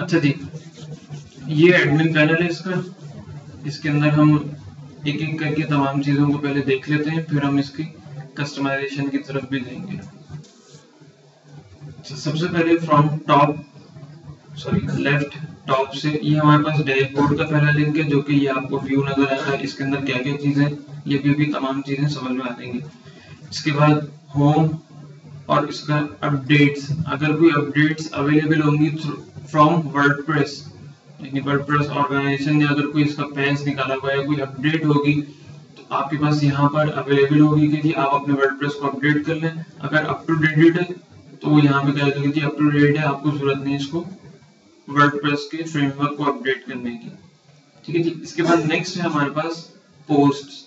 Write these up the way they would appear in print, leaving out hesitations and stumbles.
अच्छा जी, ये admin panel है इसका। इसके अंदर हम एक एक करके तमाम चीजों को पहले देख लेते हैं, फिर हम इसकी कस्टमाइजेशन की तरफ भी जाएंगे। सबसे पहले फ्रॉम टॉप लेफ्ट टॉप से ये हमारे पास डैशबोर्ड का पहला लिंक है, जो कि ये आपको व्यू नजर आ रहा है। इसके अंदर क्या क्या चीजें, ये भी तमाम चीजें समझ में आ जाएंगी। इसके बाद होम और इसका अपडेट्स, अगर कोई अपडेट्स अवेलेबल होंगी फ्रॉम वर्डप्रेस, यानी वर्डप्रेस ऑर्गेनाइजेशन ने अगर कोई इसका पेज निकाला हुआ है, कोई अपडेट होगी तो आपके पास यहाँ पर अवेलेबल होगी कि जी आप अपने वर्डप्रेस को अपडेट कर लें। अगर अप टू डेट है तो यहाँ पे कह देंगे जी अप टू डेट है, आपको जरूरत नहीं इसको वर्डप्रेस के फ्रेमवर्क को अपडेट करने की। ठीक है जी। इसके बाद नेक्स्ट है हमारे पास पोस्ट्स।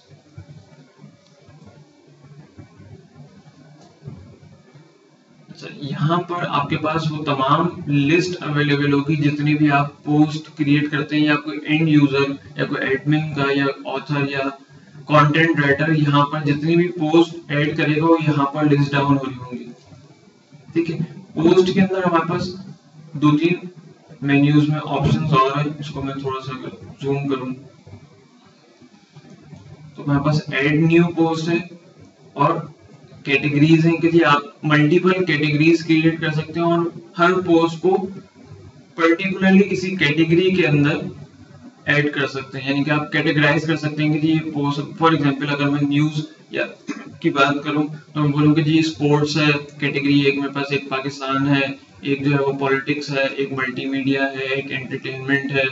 यहाँ पर आपके पास वो तमाम लिस्ट अवेलेबल होगी जितनी भी आप पोस्ट क्रिएट करते हैं, या कोई एंड यूजर या कोई एडमिन का या ऑथर या कंटेंट राइटर यहाँ पर जितनी भी पोस्ट ऐड करेगा वो यहाँ पर लिस्ट डाउन हो रही होंगी। ठीक है। पोस्ट के अंदर हमारे पास 2-3 मेन्यूज में ऑप्शंस और हैं। इसको मैं थोड़ा सा जूम करूं तो हमारे पास ऐड न्यू पोस्ट है और कैटेगरीज हैं कि जी आप मल्टीपल कैटेगरीज क्रिएट कर सकते हैं और हर पोस्ट को पर्टिकुलरली किसी कैटेगरी के अंदर ऐड कर सकते हैं, यानी कि आप कैटेगराइज कर सकते हैं कि जी ये पोस्ट, फॉर एग्जांपल अगर मैं न्यूज या की बात करूं तो मैं बोलूं कि जी स्पोर्ट्स है कैटेगरी एक, मेरे पास एक पाकिस्तान है, एक जो है वो पॉलिटिक्स है, एक मल्टीमीडिया है, एक एंटरटेनमेंट है,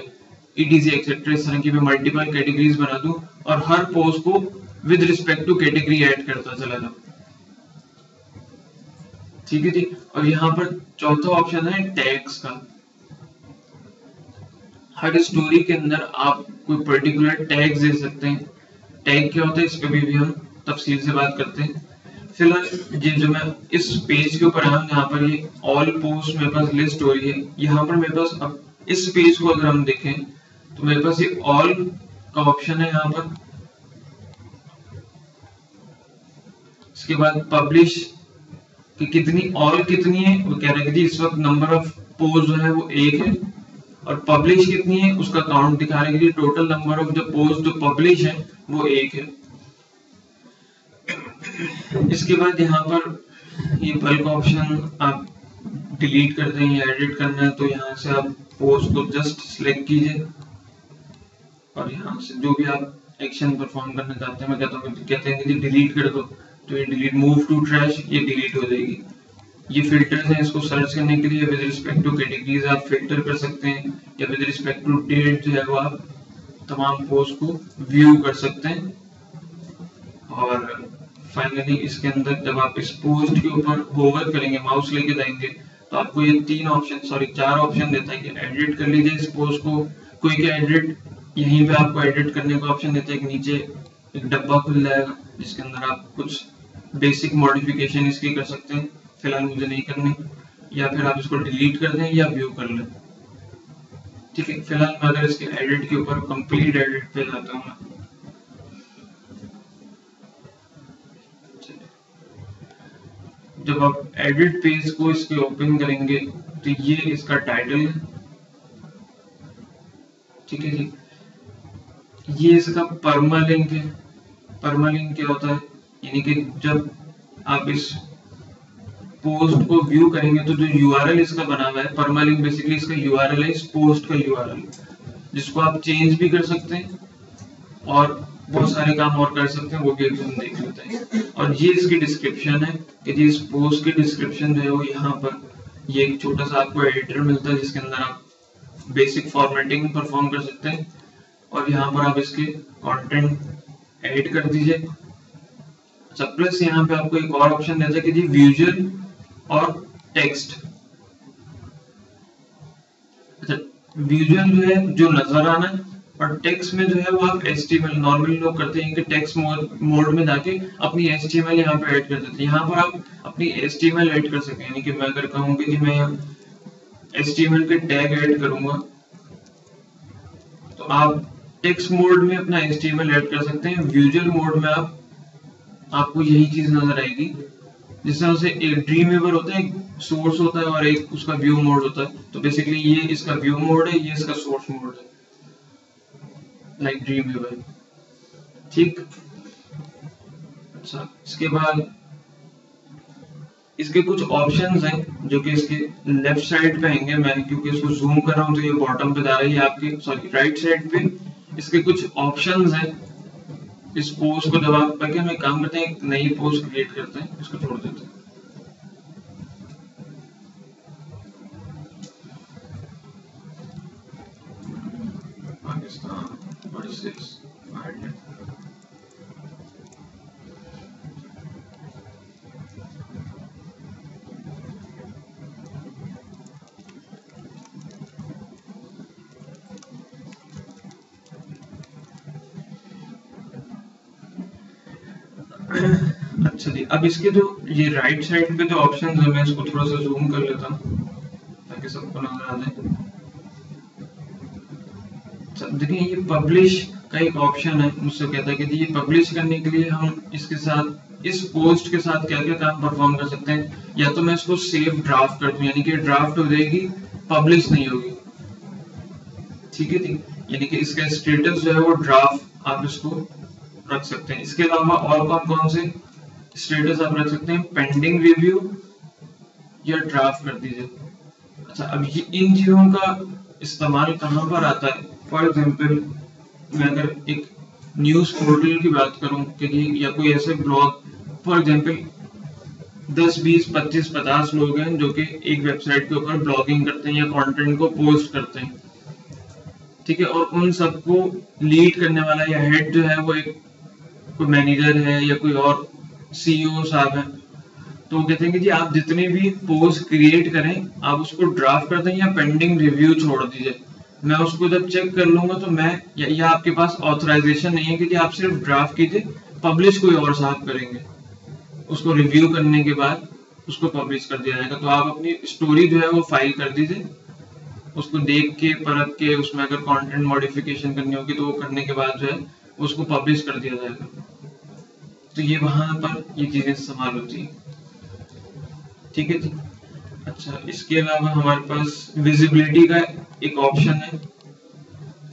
ईटीसी एक्सेट्रा। इस तरह की मैं मल्टीपल कैटेगरीज बना दूं और हर पोस्ट को with respect to category add करता चला जाऊं। ठीक है जी। और यहाँ पर चौथा ऑप्शन है टैग्स का। हर स्टोरी के अंदर आप कोई पर्टिकुलर टैग्स दे सकते हैं। टैग क्या होता है इस पे भी हम तफसील से बात करते हैं। फिलहाल ये जो मैं इस पेज के ऊपर आया हूं, यहाँ पर ये ऑल पोस्ट मेरे पास लिस्ट हो रही है। यहाँ पर मेरे पास अब इस पेज को अगर हम देखें तो मेरे पास ये ऑल का ऑप्शन है यहाँ पर। इसके बाद पब्लिश कि कितनी ऑल कितनी है, वो कह रहा है कि इस वक्त नंबर ऑफ पोस्ट जो है वो 1 है, और पब्लिश कितनी है उसका काउंट दिखा रहा है कि टोटल नंबर ऑफ जो पोस्ट जो पब्लिश है वो 1 है। इसके बाद यहाँ पर ये बल्क ऑप्शन आप डिलीट करते हैं या एडिट करना है तो यहाँ से आप पोस्ट को जस्ट सिलेक्ट कीजिए और यहाँ से जो भी आप एक्शन परफॉर्म करना चाहते हैं, मैं कहते हैं कि डिलीट कर दो तो ये डिलीट, मूव टू ट्रैश, ये डिलीट हो जाएगी। ये फिल्टर्स हैं, इसको सर्च करने के लिए विद रिस्पेक्ट टू कैटेगरीज आप फिल्टर कर सकते हैं, या विद रिस्पेक्ट टू डेट जो है वो आप तमाम पोस्ट को व्यू कर सकते हैं। और फाइनली इसके अंदर जब आप इस पोस्ट के ऊपर होवर करेंगे, माउस लेके जाएंगे तो आपको ये 4 ऑप्शन देता है कि एडिट कर लीजिए इस पोस्ट को। कोई क्या एडिट, यहीं पे आपको एडिट करने का ऑप्शन देता है कि नीचे एक डब्बा खुल जाएगा जिसके अंदर आप कुछ बेसिक मॉडिफिकेशन इसकी कर सकते हैं। फिलहाल मुझे नहीं करनी, या फिर आप इसको डिलीट कर दें या व्यू कर लें। ठीक है। फिलहाल मैं अगर इसके एडिट के ऊपर कंप्लीट एडिट पे जाता हूँ, जब आप एडिट पेज को इसके ओपन करेंगे तो ये इसका टाइटल है। ठीक है जी। ये इसका परमालिंक है। परमालिंक क्या होता है, यानी कि जब आप इस पोस्ट को व्यू करेंगे तो जो यूआरएल इसका बना हुआ है, परमालिंक बेसिकली इसका यूआरएल है, इस पोस्ट का यूआरएल, जिसको आप चेंज भी कर सकते हैं और बहुत सारे काम और कर सकते हैं, वो भी अभी हम देख लेते हैं। और ये इसकी डिस्क्रिप्शन है कि जी इस पोस्ट की डिस्क्रिप्शन जो है वो यहाँ पर ये एक छोटा सा आपको एडिटर मिलता है जिसके अंदर आप बेसिक फॉर्मेटिंग परफॉर्म कर सकते हैं और यहाँ पर आप इसके कंटेंट एडिट कर दीजिए। सब प्लस यहाँ पे आपको एक और ऑप्शन देता है कि जी विजुअल और टेक्स्ट। अच्छा, विजुअल जो है जो नजर आना है, और टेक्स्ट में जो है वो आप HTML, नॉर्मली लोग करते हैं कि टेक्स्ट मोड में जाके अपनी HTML यहाँ पे ऐड कर देते हैं। यहाँ पर आप अपनी HTML ऐड कर सकते हैं, यानी कि मैं अगर कहूँ कि मैं HTML के टैग ऐड करूंगा तो आप टेक्स्ट मोड में अपना HTML ऐड कर सकते हैं। विजुअल मोड में आपको यही चीज नजर आएगी, जिस तरह से एक ड्रीम व्यूअर होता है, एक सोर्स होता है और एक उसका व्यू मोड होता है। तो बेसिकली ये इसका व्यू मोड है, ये इसका सोर्स मोड है, लाइक ड्रीम व्यूअर। ठीक। अच्छा, इसके बाद इसके कुछ ऑप्शंस हैं जो कि इसके लेफ्ट साइड पे आएंगे। मैं क्योंकि इसको जूम कर रहा हूँ तो ये बॉटम पे जा रही है आपके, सॉरी राइट साइड पे इसके कुछ ऑप्शंस हैं। इस पोस्ट को दबा करके हम एक काम करते हैं, एक नई पोस्ट क्रिएट करते हैं, इसको छोड़ देते हैं। Pakistan versus Ireland. अच्छा जी, अब इसके जो ये राइट साइड पे जो ऑप्शन है, मैं इसको थोड़ा सा जूम कर लेता हूँ ताकि सबको नजर आ जाए। अच्छा देखिए, ये पब्लिश का एक ऑप्शन है। मुझसे कहता है कि ये पब्लिश करने के लिए हम इसके साथ, इस पोस्ट के साथ क्या क्या काम परफॉर्म कर सकते हैं। या तो मैं इसको सेव ड्राफ्ट कर दूं, यानी कि ड्राफ्ट हो जाएगी, पब्लिश नहीं होगी। ठीक है जी, यानी कि इसका स्टेटस जो है वो ड्राफ्ट आप इसको रख सकते हैं। इसके अलावा और कौन से स्टेटस आप रख सकते हैं, पेंडिंग रिव्यू या ड्राफ्ट कर दीजिए। अच्छा, अब ये इन चीजों का इस्तेमाल कहाँ पर आता है? फॉर एग्जाम्पल मैं अगर एक न्यूज पोर्टल की बात करूं कि या कोई ऐसे ब्लॉग, फॉर एग्जाम्पल 10, 20, 25, 50 लोग हैं जो कि एक वेबसाइट के ऊपर ब्लॉगिंग करते हैं या कंटेंट को पोस्ट करते हैं। ठीक है, और उन सबको लीड करने वाला या हेड जो है वो एक कोई मैनेजर है या कोई और सीईओ साहब है। तो वो कहते हैं कि जी आप जितने भी पोस्ट क्रिएट करें आप उसको ड्राफ्ट कर दें या पेंडिंग रिव्यू छोड़ दीजिए। मैं उसको जब चेक कर लूंगा तो मैं या आपके पास ऑथराइजेशन नहीं है कि जी आप सिर्फ ड्राफ्ट कीजिए, पब्लिश कोई और साहब करेंगे। उसको रिव्यू करने के बाद उसको पब्लिश कर दिया जाएगा। तो आप अपनी स्टोरी जो है वो फाइल कर दीजिए, उसको देख के परख के उसमें अगर कंटेंट मॉडिफिकेशन करनी होगी तो वो करने के बाद जो है उसको पब्लिश कर दिया जाएगा। तो ये वहां पर ये चीजें इस्तेमाल होती है। ठीक है जी। अच्छा, इसके अलावा हमारे पास विजिबिलिटी का एक ऑप्शन है।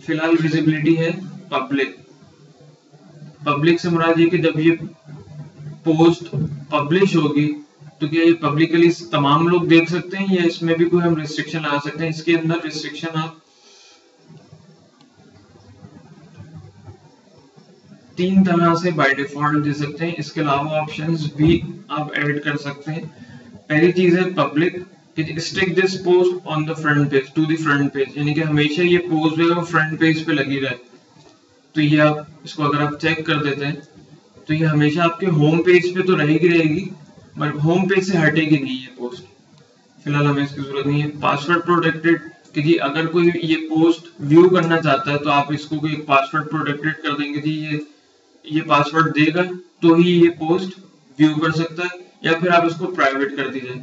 फिलहाल विजिबिलिटी है पब्लिक। पब्लिक से मुराद ये कि जब ये पोस्ट पब्लिश होगी तो क्या ये पब्लिकली तमाम लोग देख सकते हैं या इसमें भी कोई हम रिस्ट्रिक्शन लगा सकते हैं? इसके अंदर रिस्ट्रिक्शन आप 3 तरह से बाय डिफॉल्ट दे सकते हैं। इसके अलावा ऑप्शंस भी आप ऐड कर सकते हैं। पहली चीज है public, stick this post on the front page to the front page, यानी कि हमेशा ये पोस्ट जो है वो फ्रंट पेज पे लगी रहे। तो ये आप इसको अगर आप चेक कर देते हैं तो ये हमेशा आपके होम पेज पे तो रहेगी मगर होम पेज से हटेगी नहीं ये पोस्ट। फिलहाल हमें इसकी जरूरत नहीं है। पासवर्ड प्रोटेक्टेड, कि जी अगर कोई ये पोस्ट व्यू करना चाहता है तो आप इसको कोई पासवर्ड प्रोटेक्टेड कर देंगे जी ये पासवर्ड देगा तो ही ये पोस्ट व्यू कर सकता है, या फिर आप इसको प्राइवेट कर दीजिए।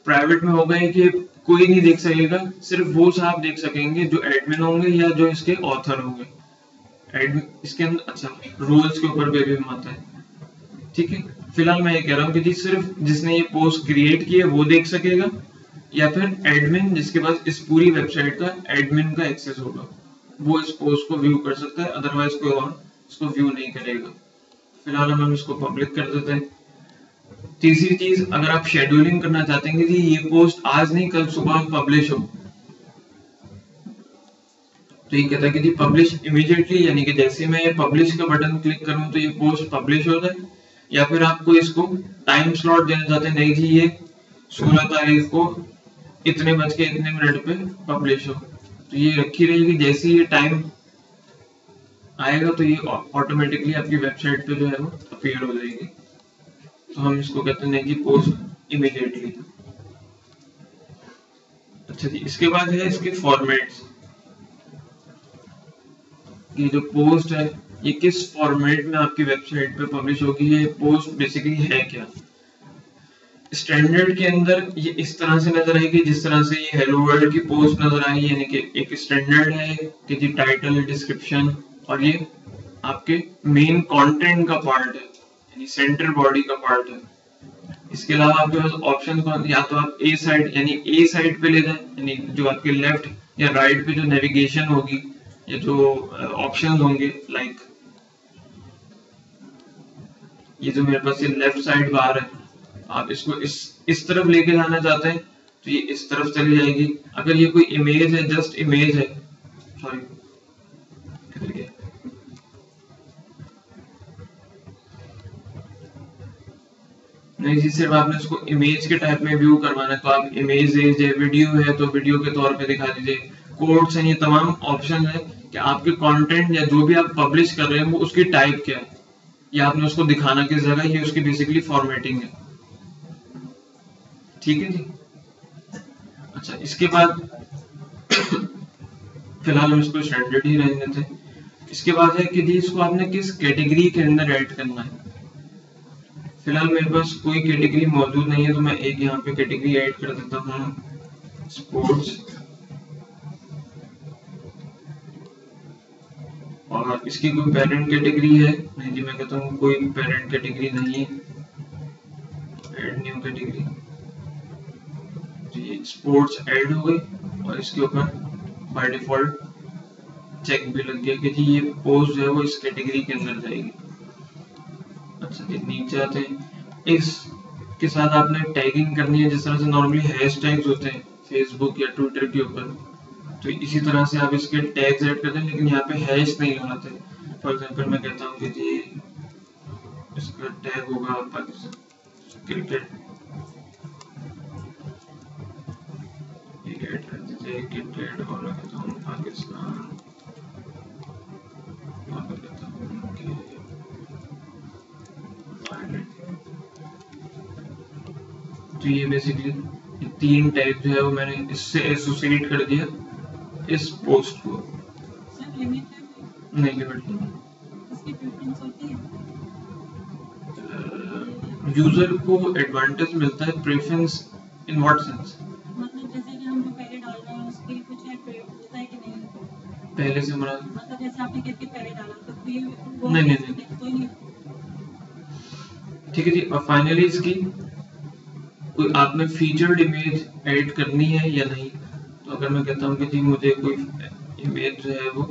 प्राइवेट में होगा कि कोई नहीं देख सकेगा, सिर्फ वो साहब देख सकेंगे जो एडमिन होंगे या जो इसके ऑथर होंगे। इसके अंदर अच्छा रूल्स के ऊपर भी आता है। ठीक है, फिलहाल मैं ये कह रहा हूँ कि जी सिर्फ जिसने ये पोस्ट क्रिएट की है वो देख सकेगा, या फिर एडमिन जिसके पास इस पूरी वेबसाइट का एडमिन का एक्सेस होगा वो इस पोस्ट को व्यू कर सकता है, अदरवाइज कोई और इसको व्यू नहीं करेगा। फिलहाल हम इसको पब्लिक कर देते हैं। तीसरी चीज, अगर आप शेड्यूलिंग करना चाहते हैं कि जी ये पोस्ट आज नहीं कल सुबह पब्लिश हो, तो ये कहता है कि जी पब्लिश इमीडिएटली, यानी कि जैसे मैं ये पब्लिश का बटन क्लिक करूं तो ये पोस्ट पब्लिश हो जाए। या फिर आपको इसको टाइम स्लॉट देना चाहते हैं, नहीं जी ये 16 तारीख को इतने बज के इतने मिनट पे पब्लिश हो, तो ये रखी रहेगी। जैसे ये टाइम आएगा तो ये ऑटोमेटिकली आपकी वेबसाइट पे जो है वो अपीयर हो जाएगी। तो हम इसको कहते हैं कि पोस्ट इमीडिएटली। अच्छा जी, इसके बाद है इसके फॉर्मेट्स। ये जो पोस्ट है ये किस फॉर्मेट में आपकी वेबसाइट पे पब्लिश होगी, ये पोस्ट बेसिकली है क्या। स्टैंडर्ड के अंदर ये इस तरह से नजर आएगी जिस तरह से ये हेलो वर्ल्ड की पोस्ट नजर आई, यानी कि एक स्टैंडर्ड है कि जी टाइटल, डिस्क्रिप्शन और ये आपके मेन कंटेंट का पार्ट है, यानी सेंटर बॉडी का पार्ट है। इसके अलावा आपके पास ऑप्शन कौन, या तो आप ए साइड यानी ए साइड पे ले जाएं, यानी जो आपके लेफ्ट या राइट पे जो नेविगेशन होगी या जो ऑप्शंस होंगे, लाइक ये जो मेरे पास ये लेफ्ट साइड बार है, आप इसको इस तरफ लेके जाना चाहते हैं तो ये इस तरफ चली जाएगी। अगर ये कोई इमेज है, जस्ट इमेज है, सॉरी किधर गया, नहीं जी, सिर्फ आपने इसको इमेज के टाइप में व्यू करवाना है तो आप इमेज है, वीडियो है तो वीडियो के तौर पे दिखा दीजिए, कोड्स हैं, ये तमाम ऑप्शन है कि आपके कंटेंट या जो भी आप पब्लिश कर रहे हैं वो उसकी टाइप क्या है, या आपने उसको दिखाना किस जगह, ये उसकी बेसिकली फॉर्मेटिंग है। ठीक है जी। अच्छा, इसके बाद फिलहाल हम इसको स्टैंडर्ड ही रहने देते हैं। इसके बाद है कि जी इसको आपने किस कैटेगरी के अंदर ऐड करना है। फिलहाल मेरे पास कोई कैटेगरी मौजूद नहीं है तो मैं एक यहाँ पे कैटेगरी ऐड कर देता हूँ, स्पोर्ट्स, और इसकी कोई पेरेंट कैटेगरी है नहीं जी, मैं कहता हूँ कोई पेरेंट कैटेगरी नहीं है, ऐड न्यू कैटेगरी, ये स्पोर्ट्स ऐड हो गई और इसके ऊपर बाय डिफॉल्ट चेक भी लग गया कि जी ये पोस्ट जो है वो इस कैटेगरी के अंदर जाएगी। अच्छा जी, नीचे आते हैं, इसके साथ आपने टैगिंग करनी है, जिस तरह से नॉर्मली हैशटैग्स होते हैं फेसबुक या ट्विटर के ऊपर, तो इसी तरह से आप इसके टैग्स ऐड करते हैं, लेकिन यहाँ पे हैश नहीं लगाते। फॉर एग्जांपल मैं कहता हूँ कि जी इसका टैग होगा पाकिस्तान क्रिकेट, ये ऐड कर दीजिए क्रिकेट, और मैं कहता हूँ पाकिस्तान, और मैं कहता हूँ कि तो ये बेसिकली तीन टैग जो है वो मैंने इससे एसोसिएट कर दिया इस पोस्ट को। नहीं, लिमिट नहीं। यूजर को एडवांटेज मिलता है, प्रेफरेंस इन व्हाट सेंस, मतलब जैसे कि हम जो पहले डाल रहे हैं उसके कुछ होता है कि नहीं, पहले से मुराद मतलब जैसे आपने क्रिकेट पहले डाला तो नहीं। ठीक है जी। और फाइनली इसकी कोई आपने फीचर्ड इमेज ऐड करनी है या नहीं, तो अगर मैं कहता हूँ कि जी मुझे कोई इमेज जो है वो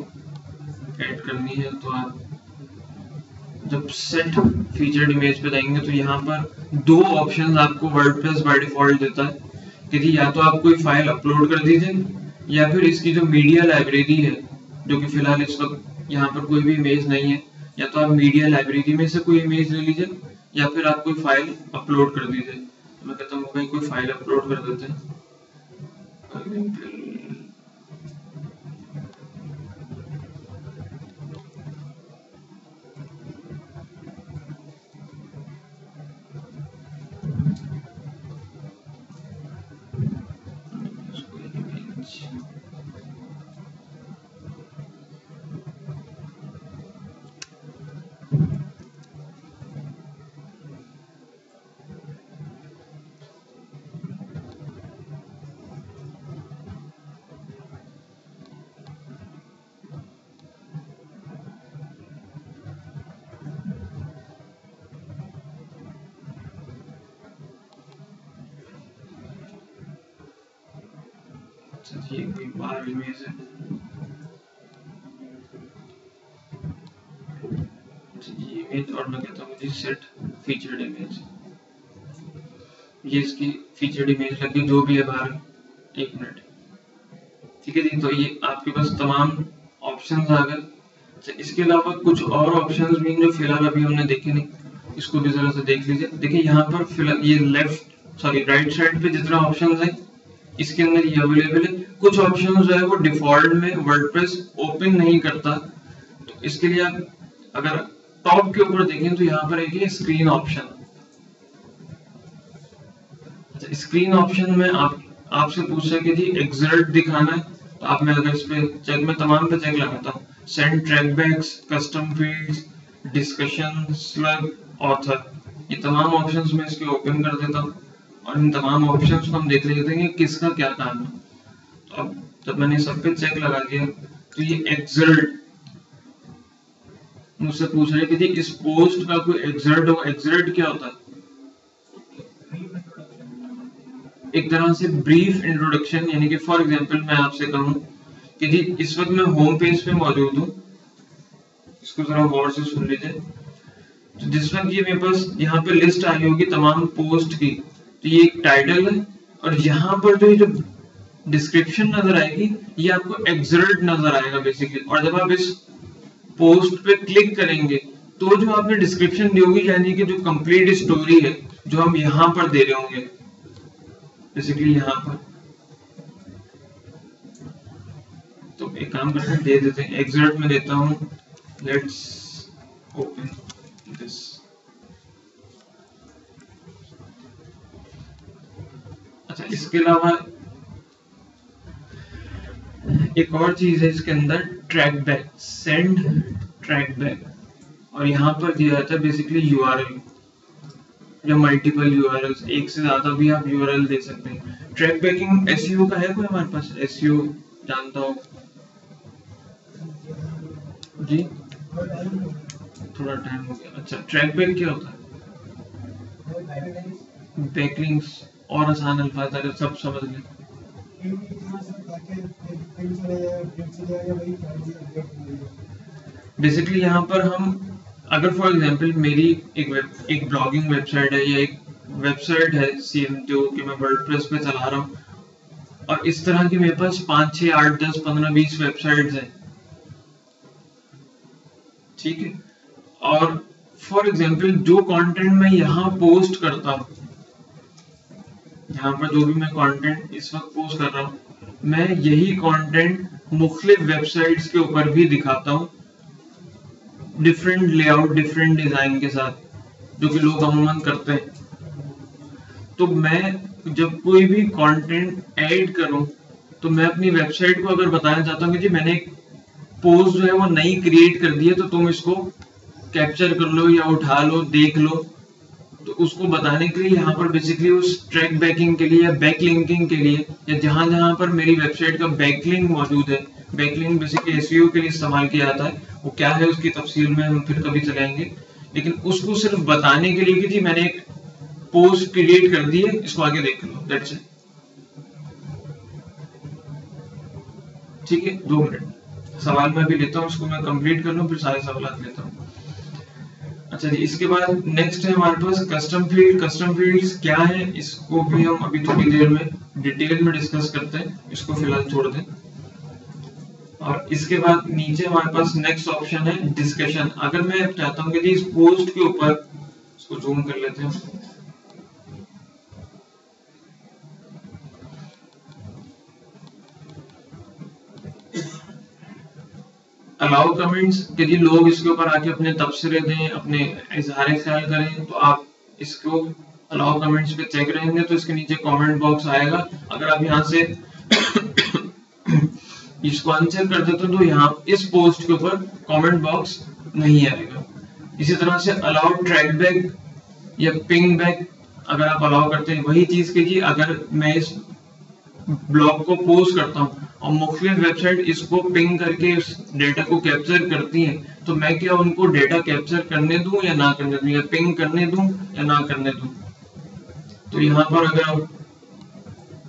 ऐड करनी है, तो आप जब सेट फीचर्ड इमेज पे जाएंगे तो यहाँ पर दो ऑप्शंस आपको वर्डप्रेस बाय डिफॉल्ट देता है कि जी या तो आप कोई फाइल अपलोड कर दीजिए, या फिर इसकी जो मीडिया लाइब्रेरी है, जो कि फिलहाल इस वक्त यहाँ पर कोई भी इमेज नहीं है, या तो आप मीडिया लाइब्रेरी में से कोई इमेज ले लीजिए या फिर आप कोई फाइल अपलोड कर दीजिए। तो मैं कहता हूँ भाई कोई फाइल अपलोड कर देते हैं। ये कोई बार इमेज है, ये इमेज, और मैं कहता हूँ जी सेट फीचर्ड इमेज, ये इसकी फीचर्ड इमेज लगी जो भी है बाहर, एक मिनट। ठीक है जी, तो ये आपके पास तमाम ऑप्शंस आ गए। इसके अलावा कुछ और ऑप्शंस भी जो फिलहाल अभी हमने देखे नहीं, इसको भी जरा से देख लीजिए। देखिए यहाँ पर फिलहाल ये राइट साइड पे जितना ऑप्शंस है इसके अंदर ये अवेलेबल है। कुछ ऑप्शंस जो है वो डिफॉल्ट में वर्डप्रेस ओपन नहीं करता, तो इसके लिए आप अगर टॉप के ऊपर देखें तो यहाँ पर एक स्क्रीन ऑप्शन, स्क्रीन ऑप्शन में आपसे पूछा कि जी एक्सर्ट दिखाना है, तो आप मैं अगर इस पे चेक में तमाम पे चेक लगाता हूँ, send trackbacks, custom fields, discussion, slug, author, ये तमाम ऑप्शंस में इसके ओपन कर देता हूँ और इन तमाम ऑप्शंस को हम देख लेते हैं कि किसका क्या काम है। तो अब जब मैंने सब पे चेक लगा दिया तो ये एक्सर्ट मुझसे पूछ रहे कि जी इस पोस्ट का कोई एक्सर्ट हो, एक्सर्ट क्या होता है? एक तरह से ब्रीफ इंट्रोडक्शन, यानी कि फॉर एग्जांपल मैं आपसे कहूँ कि जी इस वक्त मैं होम पेज पे मौजूद हूँ, इसको जरा गौर से सुन लीजिए। तो जिस वक्त ये मेरे पास यहाँ पे लिस्ट आई होगी तमाम पोस्ट की, तो ये एक टाइटल है, और यहाँ पर जो डिस्क्रिप्शन नजर आएगी ये आपको एक्सर्ट नजर आएगा बेसिकली। और जब आप इस पोस्ट पे क्लिक करेंगे तो जो आपने डिस्क्रिप्शन दी होगी, यानी कि जो कंप्लीट स्टोरी है जो हम यहाँ पर दे रहे होंगे बेसिकली यहाँ पर, तो एक काम करते हैं दे देते हैं, एक्सर्ट में देता हूँ, लेट्स ओपन दिस। अच्छा, इसके अलावा एक और चीज है इसके अंदर, track back, send track back, और यहाँ पर दिया जाता है बेसिकली यूआरएल या मल्टीपल यूआरएल्स, एक से ज्यादा भी आप यूआरएल दे सकते हैं। ट्रैक बैकिंग एसईओ का है कोई हमारे पास, एसईओ जानता हो जी? थोड़ा टाइम हो गया। अच्छा, ट्रैक बैक क्या होता है? बैकलिंक्स, और आसान अल्फाज अगर सब समझ लें। बेसिकली यहाँ पर हम अगर फॉर एग्जांपल मेरी एक ब्लॉगिंग वेबसाइट है या एक वेबसाइट है सीएम जो कि मैं वर्डप्रेस पे चला रहा हूँ, और इस तरह की मेरे पास 5, 6, 8, 10, 15, 20 वेबसाइट्स हैं, ठीक है। और फॉर एग्जांपल जो कंटेंट मैं यहाँ पोस्ट करता हूँ, यहाँ पर जो भी मैं कंटेंट इस वक्त पोस्ट कर रहा हूँ, मैं यही कंटेंट मुख्तलिफ वेबसाइट्स के ऊपर भी दिखाता हूँ, डिफरेंट लेआउट, डिफरेंट डिजाइन के साथ, जो कि लोग अमूमन करते हैं। तो मैं जब कोई भी कंटेंट ऐड करूं तो मैं अपनी वेबसाइट को अगर बताना चाहता हूँ कि जी मैंने एक पोस्ट जो है वो नई क्रिएट कर दी है, तो तुम इसको कैप्चर कर लो या उठा लो, देख लो, तो उसको बताने के लिए यहाँ पर बेसिकली उस ट्रैक बैकिंग के लिए या बैकलिंकिंग के लिए, या जहां जहां पर मेरी वेबसाइट का बैकलिंक मौजूद है, बैकलिंक बेसिकली एसईओ के लिए इस्तेमाल किया जाता है, वो क्या है उसकी तफसील में हम फिर कभी चलाएंगे, लेकिन उसको सिर्फ बताने के लिए कि जी मैंने एक पोस्ट क्रिएट कर दी है, इसको आगे देख लो, दैट्स इट। ठीक है, 2 मिनट सवाल मैं भी लेता हूँ, इसको मैं कंप्लीट कर लूँ फिर सारे सवाल लेता हूँ। अच्छा जी, इसके बाद नेक्स्ट है हमारे पास कस्टम फील्ड। कस्टम फील्ड्स क्या है, इसको भी हम अभी थोड़ी देर में डिटेल में डिस्कस करते हैं, इसको फिलहाल छोड़ दें। और इसके बाद नीचे हमारे पास नेक्स्ट ऑप्शन है डिस्कशन। अगर मैं चाहता हूँ कि इस पोस्ट के ऊपर, इसको जूम कर लेते हैं, अलाउ कमेंट्स, कि जी लोग इसके ऊपर आके अपने तबसरे दें, अपने इजहार ख्याल करें, तो आप इसको अलाउ कमेंट्स पे चेक रहेंगे तो इसके नीचे कमेंट बॉक्स आएगा। अगर आप यहाँ से इसको अनचेक कर देते हो तो यहाँ इस पोस्ट के ऊपर कमेंट बॉक्स नहीं आएगा। इसी तरह से अलाउ ट्रैक बैक या पिंग बैक अगर आप अलाउ करते हैं, वही चीज के जी अगर मैं इस ब्लॉग को पोस्ट करता हूँ और मुख्तलिफ वेबसाइट इसको पिंग करके इस डेटा को कैप्चर करती हैं, तो मैं क्या उनको डेटा कैप्चर करने दूं या ना करने दूं, या पिंग करने दूं या ना करने दूं। तो यहाँ पर अगर आप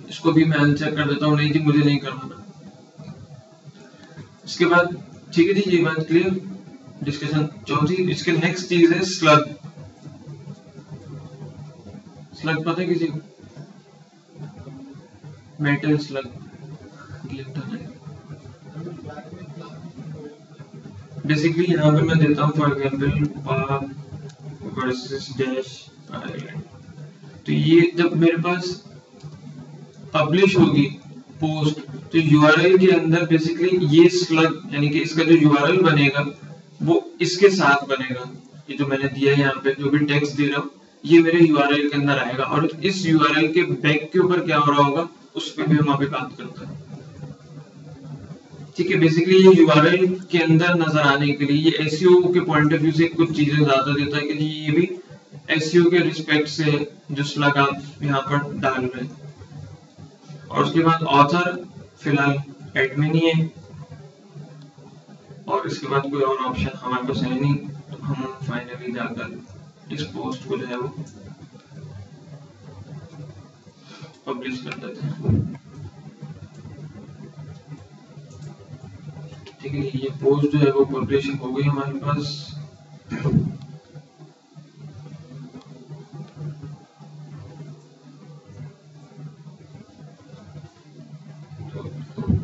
इसको भी मैं अनचेक कर देता हूँ, नहीं जी मुझे नहीं करना। इसके बाद ठीक है जी, ये बात क्लियर। डिस्कशन चौथी, इसके नेक्स्ट चीज है स्लग। स्लग पता है किसी को? मेटल स्लग, बेसिकली यहाँ पे मैं देता हूँ फॉर एग्जांपल पाक वर्सेस डैश आयरलैंड। तो ये जब मेरे पास पब्लिश होगी पोस्ट, तो यूआरएल के अंदर बेसिकली ये स्लग, यानी कि इसका जो यूआरएल बनेगा वो इसके साथ बनेगा। ये जो मैंने दिया है यहाँ पे, जो भी टेक्स्ट दे रहा हूँ, ये मेरे यूआरएल के अंदर आएगा, और इस यूआरएल के बैक के ऊपर क्या हो रहा होगा उस पर भी हम अभी बात करते हैं। ठीक है, बेसिकली ये यूआरएल के अंदर नजर आने के लिए ये एसईओ के पॉइंट ऑफ व्यू से कुछ चीजें ज्यादा देता है कि जी ये भी एसईओ के रिस्पेक्ट से जो स्लग आप यहाँ पर डाल रहे हैं। और उसके बाद ऑथर फिलहाल एडमिन ही है, और इसके बाद कोई और ऑप्शन हमारे पास है नहीं, तो हम फाइनली जाकर इस पोस्ट को जो है वो पब्लिश कर देते हैं। ठीक है, ये पोस्ट जो है वो पब्लिश हो गई हमारे पास।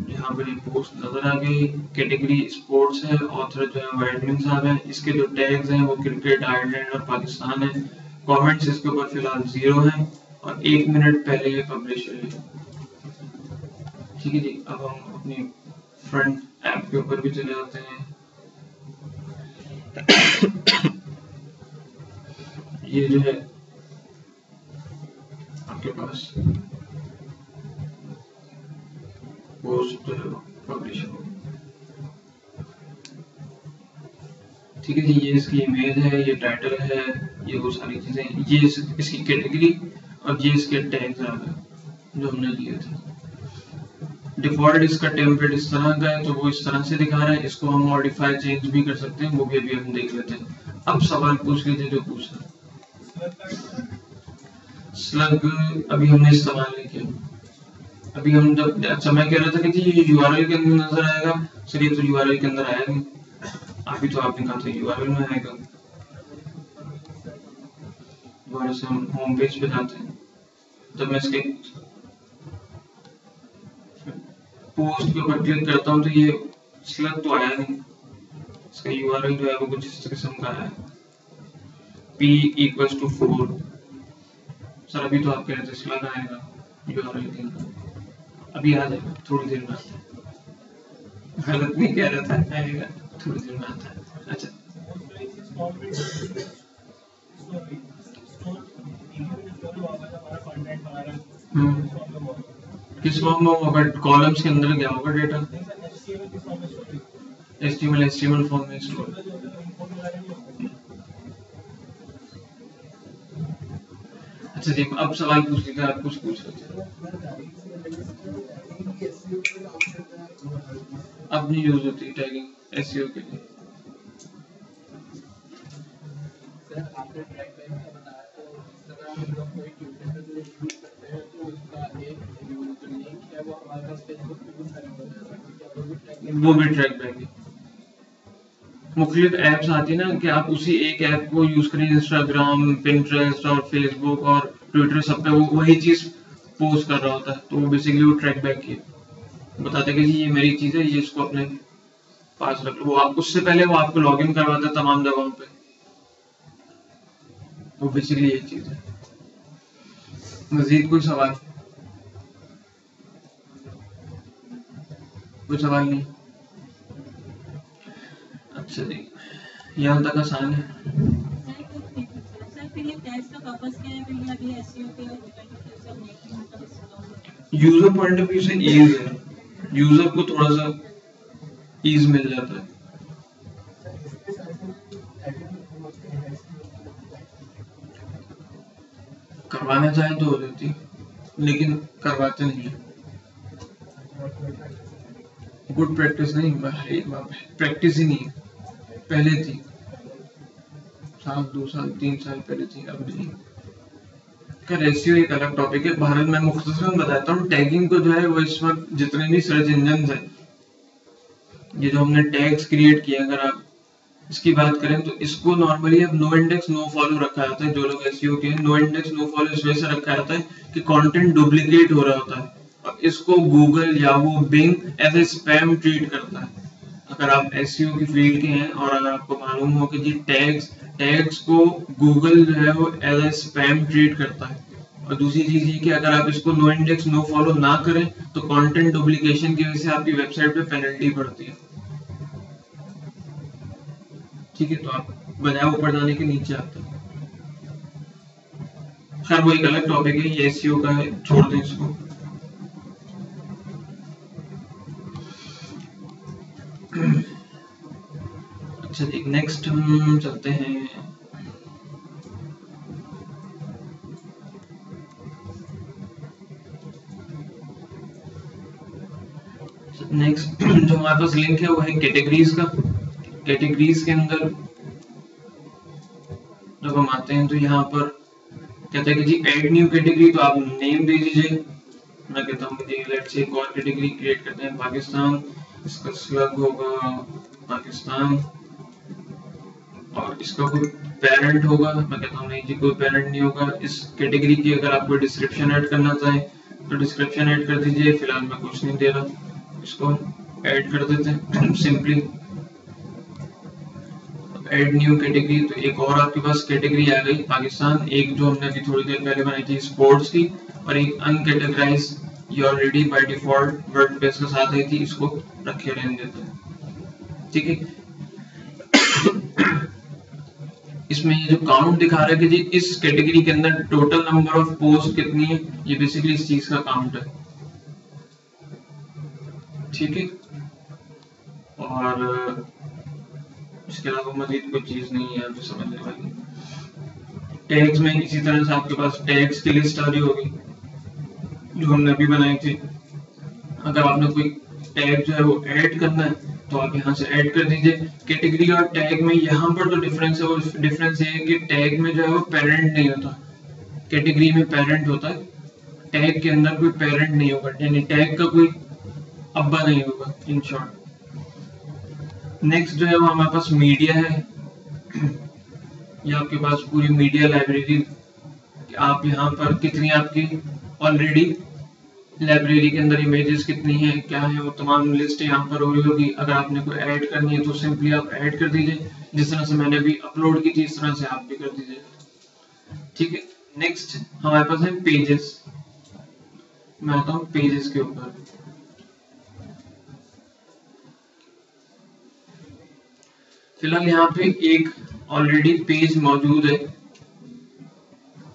यहाँ पर पोस्ट नजर आ गई, कैटेगरी स्पोर्ट्स है, ऑथर जो है वो एडमिन साहब है, इसके जो टैग्स हैं वो क्रिकेट, आयरलैंड और पाकिस्तान है। कमेंट्स इसके ऊपर फिलहाल 0 हैं और 1 मिनट पहले ये पब्लिश हुई है। ठीक है जी, अब हम अपनी फ्रंट ऐप के ऊपर भी चले जाते हैं। ये जो है आपके पास पोस्ट जो है पब्लिश हो, ठीक है जी। ये इसकी इमेज है, ये टाइटल है, ये वो सारी चीजें, ये इसकी कैटेगरी और ये इसके टैग्स आ गए जो हमने दिए थे। डिफॉल्ट इसका टेम्पलेट इस तरह का है तो वो इस तरह से दिखा रहा है, इसको हम मॉडिफाई चेंज भी कर सकते हैं, वो भी अभी हम देख लेते हैं। अब सवाल पूछ लीजिए जो पूछना। स्लग अभी हमने इस्तेमाल नहीं किया। अभी हम जब अच्छा मैं कह रहा था कि जी ये यूआरएल के अंदर नजर आएगा, सर ये तो यूआरएल के अंदर आया नहीं, अभी तो आपने कहा था यूआरएल में आएगा। दोबारा से हम होम पेज पे जाते हैं, जब मैं इसके पोस्ट के ऊपर क्लिक करता हूँ तो ये स्लग तो आया नहीं, इसका यूआरएल जो है वो कुछ इस किस्म का है, p = 4। सर अभी तो आप कह रहे थे स्लग आएगा यूआरएल के अंदर, अभी आ जाएगा, थोड़ी देर में आता है। गलत नहीं कह रहा था, आएगा थोड़ी देर में आता है। अच्छा किस फॉर्म में होगा? कॉलम्स के अंदर क्या होगा डेटा? HTML फॉर्म में स्टोर। अच्छा जी, अब सवाल पूछ लीजिए, आप कुछ पूछ रहे थे। अब नहीं यूज होती टैगिंग एसईओ के लिए। वो भी ट्रैक बैक है। मुख्तलिफ ऐप्स आती है ना कि आप उसी एक ऐप को यूज करें, इंस्टाग्राम, पिंटरेस्ट और फेसबुक और ट्विटर, सब पे वो वही चीज पोस्ट कर रहा होता है, तो वो बेसिकली वो ट्रैक बैक की बताते हैं कि जी ये मेरी चीज है, ये इसको अपने पास रख लो। वो आप उससे पहले वो आपको लॉगिन करवाता है तमाम जगहों पे, वो बेसिकली ये चीज है। मजीद कोई सवाल? कोई सवाल नहीं? अच्छा जी, यहाँ तक आसान है। यूजर पॉइंट ऑफ व्यू से ईज है, यूजर को थोड़ा सा ईज मिल जाता है। करवाना चाहे तो हो जाती, लेकिन करवाते नहीं है। गुड प्रैक्टिस नहीं, प्रैक्टिस ही नहीं, पहले थी, 2 साल 3 साल पहले थी, अब नहीं। एसईओ एक अलग टॉपिक है। भारत में मुख्तसरन बताता हूँ, टैगिंग को जो है वो इस वक्त जितने भी सर्च इंजन है, ये जो हमने टैग्स क्रिएट किए, अगर आप इसकी बात करें तो इसको नॉर्मली अब नो इंडेक्स नो फॉलो रखा जाता है। जो लोग एसईओ के नो इंडेक्स नो फॉलो इस वजह से रखा जाता है कि कंटेंट डुप्लीकेट हो रहा होता है, और इसको गूगल या वो Bing as a spam treat करता है। अगर आप एसईओ की फील्ड के हैं और अगर आपको मालूम हो कि जी टैग्स को गूगल जो है वो एज ए स्पैम ट्रीट करता है। और दूसरी चीज ये कि अगर आप इसको नो इंडेक्स नो फॉलो ना करें तो कंटेंट डुप्लीकेशन की वजह से आपकी वेबसाइट पे पेनल्टी पड़ती है। ठीक है, तो आप बजाय ऊपर जाने के नीचे आते हैं। खैर वो एक अलग टॉपिक है, ये एसईओ का है, छोड़ दें इसको। अच्छा जी, नेक्स्ट हम चलते हैं नेक्स्ट जो हमारे पास लिंक है वो है कैटेगरीज का। कैटेगरीज के अंदर जब हम आते हैं तो यहाँ पर कहता है कि जी ऐड न्यू कैटेगरी, तो आप नेम दे दीजिए। मैं कहता हूँ कि लेट्स से एक और कैटेगरी क्रिएट करते हैं, पाकिस्तान। इसका स्लग होगा पाकिस्तान, और इसका कोई पेरेंट होगा। मैं कहता हूँ नहीं जी कोई पेरेंट नहीं होगा। इस कैटेगरी की अगर आप कोई डिस्क्रिप्शन ऐड करना चाहें तो डिस्क्रिप्शन ऐड कर दीजिए। फिलहाल मैं कुछ नहीं दे रहा, इसको ऐड कर देते हैं सिंपली। ऐड न्यू कैटेगरी, तो एक और आपके पास कैटेगरी आ गई पाकिस्तान। एक जो हमने अभी थोड़ी देर पहले बनाई थी स्पोर्ट्स की, और एक अनकैटेगराइज ये ऑलरेडी बाय डिफॉल्ट वर्डप्रेस के साथ आई थी, इसको रखे रहने देते हैं। ठीक है, इसमें ये जो काउंट दिखा रहा है कि जी इस कैटेगरी के अंदर टोटल नंबर ऑफ पोस्ट कितनी है, ये बेसिकली इस चीज का काउंट है। ठीक है, और इसके अलावा मजीद कोई चीज नहीं है आपको समझने वाली। टैग्स में इसी तरह से आपके पास टैग्स की लिस्ट आ रही होगी जो हमने अभी बनाई थी। अगर आपने कोई टैग जो है वो ऐड करना है तो आप यहाँ से ऐड कर दीजिए। कैटेगरी और टैग में यहाँ पर जो डिफरेंस है वो डिफरेंस ये है कि टैग में जो है वो पेरेंट नहीं होता, कैटेगरी में पेरेंट होता है, टैग के अंदर कोई पेरेंट नहीं होगा, यानी टैग का कोई अब्बा नहीं होगा इन शॉर्ट। नेक्स्ट जो है वो हमारे पास मीडिया है। ये आपके पास पूरी मीडिया लाइब्रेरी, आप यहाँ पर कितनी आपकी ऑलरेडी लाइब्रेरी के अंदर इमेजेस कितनी है, क्या है, वो तमाम लिस्ट यहाँ पर हो रही होगी। अगर आपने कोई ऐड करनी है तो सिंपली आप ऐड कर दीजिए, जिस तरह से मैंने अभी अपलोड की थी इस तरह से आप भी कर दीजिए। ठीक है, नेक्स्ट हमारे पास है पेजेस। मैं आता हूँ पेजेस के ऊपर। फिलहाल यहाँ पे एक ऑलरेडी पेज मौजूद है,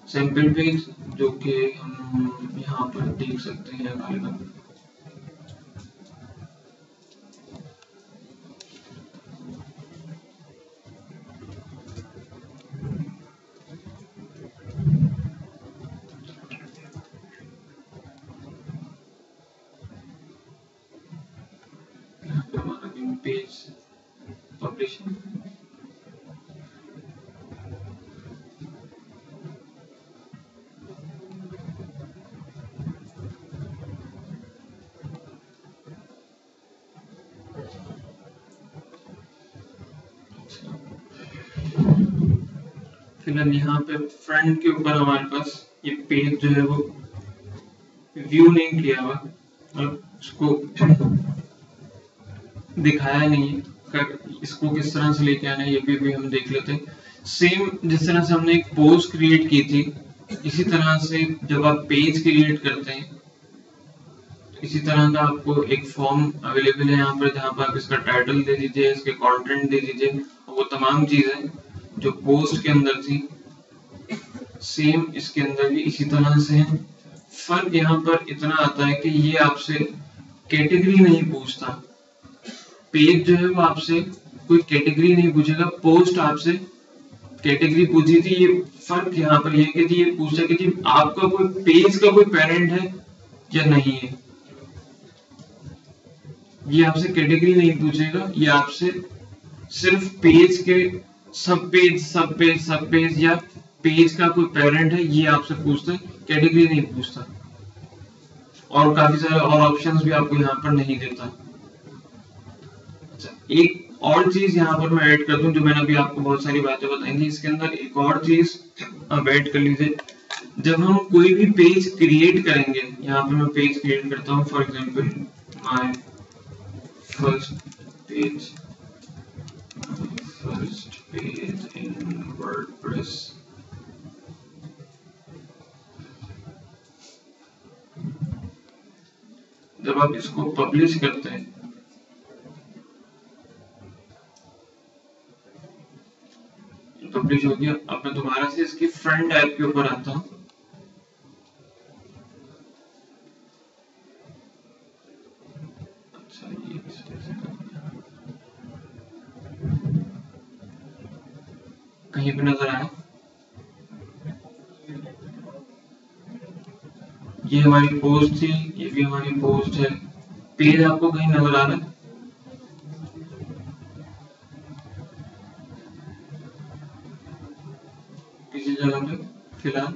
सैंपल पेज, जो कि हम यहाँ पर देख सकते हैं अवेलेबल। हमारा पेज पब्लिशिंग, फिलहाल यहाँ पे फ्रंट के ऊपर हमारे पास ये पेज जो है वो व्यू नहीं किया हुआ, मतलब इसको दिखाया नहीं है। इसको किस तरह से लेके आना है ये भी हम देख लेते हैं। सेम जिस तरह से हमने एक पोस्ट क्रिएट की थी, इसी तरह से जब आप पेज क्रिएट करते हैं तो इसी तरह का आपको एक फॉर्म अवेलेबल है यहाँ पर, जहाँ पर आप इसका टाइटल दे दीजिए, इसके कंटेंट दे दीजिए, और वो तमाम चीजें जो पोस्ट के अंदर थी सेम इसके अंदर भी इसी तरह से है। फर्क यहाँ पर इतना आता है कि ये आपसे कैटेगरी नहीं पूछता, पेज जो है वो आपसे कोई कैटेगरी नहीं पूछेगा, पोस्ट आपसे कैटेगरी पूछी थी। ये फर्क यहाँ पर ये कि जी ये पूछा कि जी आपका कोई पेज का कोई पेरेंट है या नहीं है। ये आपसे कैटेगरी नहीं पूछेगा, ये आपसे सिर्फ पेज के सब पेज या पेज का कोई पेरेंट है ये आपसे पूछता है, कैटेगरी नहीं पूछता। और काफी सारे और ऑप्शंस भी आपको यहाँ पर नहीं देता। अच्छा, एक और चीज यहाँ पर मैं ऐड कर दूं, जो मैंने अभी आपको बहुत सारी बातें बताई थी, इसके अंदर एक और चीज आप ऐड कर लीजिए। जब हम कोई भी पेज क्रिएट करेंगे, यहाँ पर मैं पेज क्रिएट करता हूँ, for example my first page in WordPress. जब आप इसको पब्लिश करते हैं पब्लिश हो गया। अब मैं दोबारा से इसकी फ्रंट ऐप के ऊपर आता हूँ। अच्छा, ये कहीं पे नजर आया? ये हमारी पोस्ट थी, ये भी हमारी पोस्ट है। पेज आपको कहीं नजर आ रहा है? किसी जगह पे? फिलहाल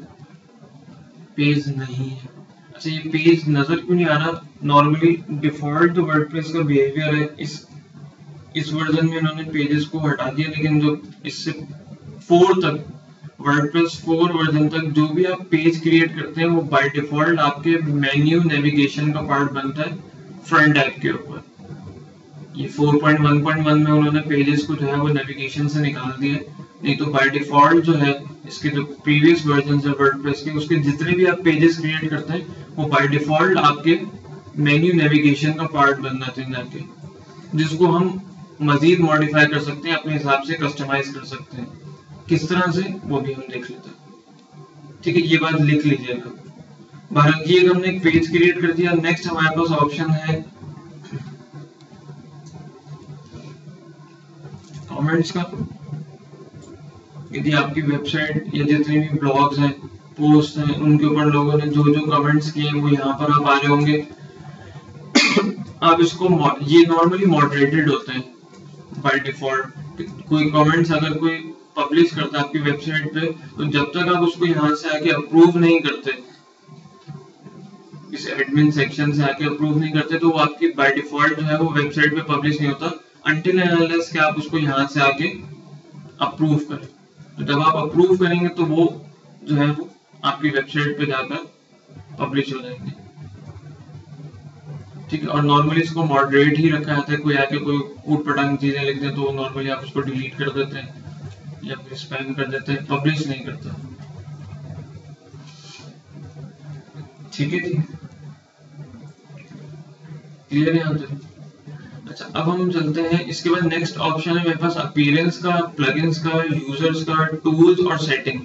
पेज नहीं है। अच्छा, ये पेज नजर क्यों नहीं आ रहा? नॉर्मली डिफॉल्ट जो वर्डप्रेस का बिहेवियर है, इस वर्जन में इन्होंने पेजेस को हटा दिया, लेकिन जो इससे 4 तक, वर्डप्रेस 4 वर्जन तक जो भी आप पेज क्रिएट करते हैं वो बाय डिफॉल्ट आपके मेन्यू नेविगेशन का पार्ट बनता है फ्रंट ऐप के ऊपर। ये 4.1.1 में उन्होंने पेजेस को जो है वो नेविगेशन से निकाल दिया, नहीं तो बाय डिफॉल्ट जो है इसके जो प्रीवियस वर्जन है वर्डप्रेस के, उसके जितने भी आप पेजेस क्रिएट करते हैं वो बाय डिफॉल्ट आपके मेन्यू नेविगेशन का पार्ट बनना चाहिए, जिसको हम मजीद मॉडिफाई कर सकते हैं, अपने हिसाब से कस्टमाइज कर सकते हैं। किस तरह से वो भी हम देख लेते हैं। ठीक है, ये बात लिख लीजिएगा। बहरहाल ये हमने एक पेज क्रिएट कर दिया। नेक्स्ट हमारे पास ऑप्शन है कमेंट्स का। यदि आपकी वेबसाइट या जितने भी ब्लॉग्स हैं, पोस्ट हैं, उनके ऊपर लोगों ने जो जो कमेंट्स किए हैं वो यहाँ पर आप आ रहे होंगे। आप इसको, ये नॉर्मली मॉडरेटेड होते हैं बाय डिफॉल्ट। कोई कमेंट्स अगर कोई पब्लिश करता है आपकी वेबसाइट पे, तो जब तक आप उसको यहाँ से आके अप्रूव नहीं करते, इस एडमिन सेक्शन से आके अप्रूव नहीं करते, तो वो आपकी बाय डिफॉल्ट जो है वो वेबसाइट पे पब्लिश नहीं होता अनटिल एंड अनलेस कि आप उसको यहाँ से आके अप्रूव करें। तो जब आप अप्रूव करेंगे तो वो जो है वो आपकी वेबसाइट पे जाकर पब्लिश हो जाएंगे। ठीक है, और नॉर्मली इसको मॉडरेट ही रखा जाता है। कोई आके कोई ऊट पटांग चीजें लिख दे तो नॉर्मली आप उसको डिलीट कर देते हैं या फिर स्पैम कर देते हैं, पब्लिश नहीं करता। ठीक है जी, क्लियर है यहाँ तक? अच्छा, अब हम चलते हैं। इसके बाद नेक्स्ट ऑप्शन है मेरे पास अपीयरेंस का, प्लगइन्स का, यूजर्स का, टूल्स और सेटिंग।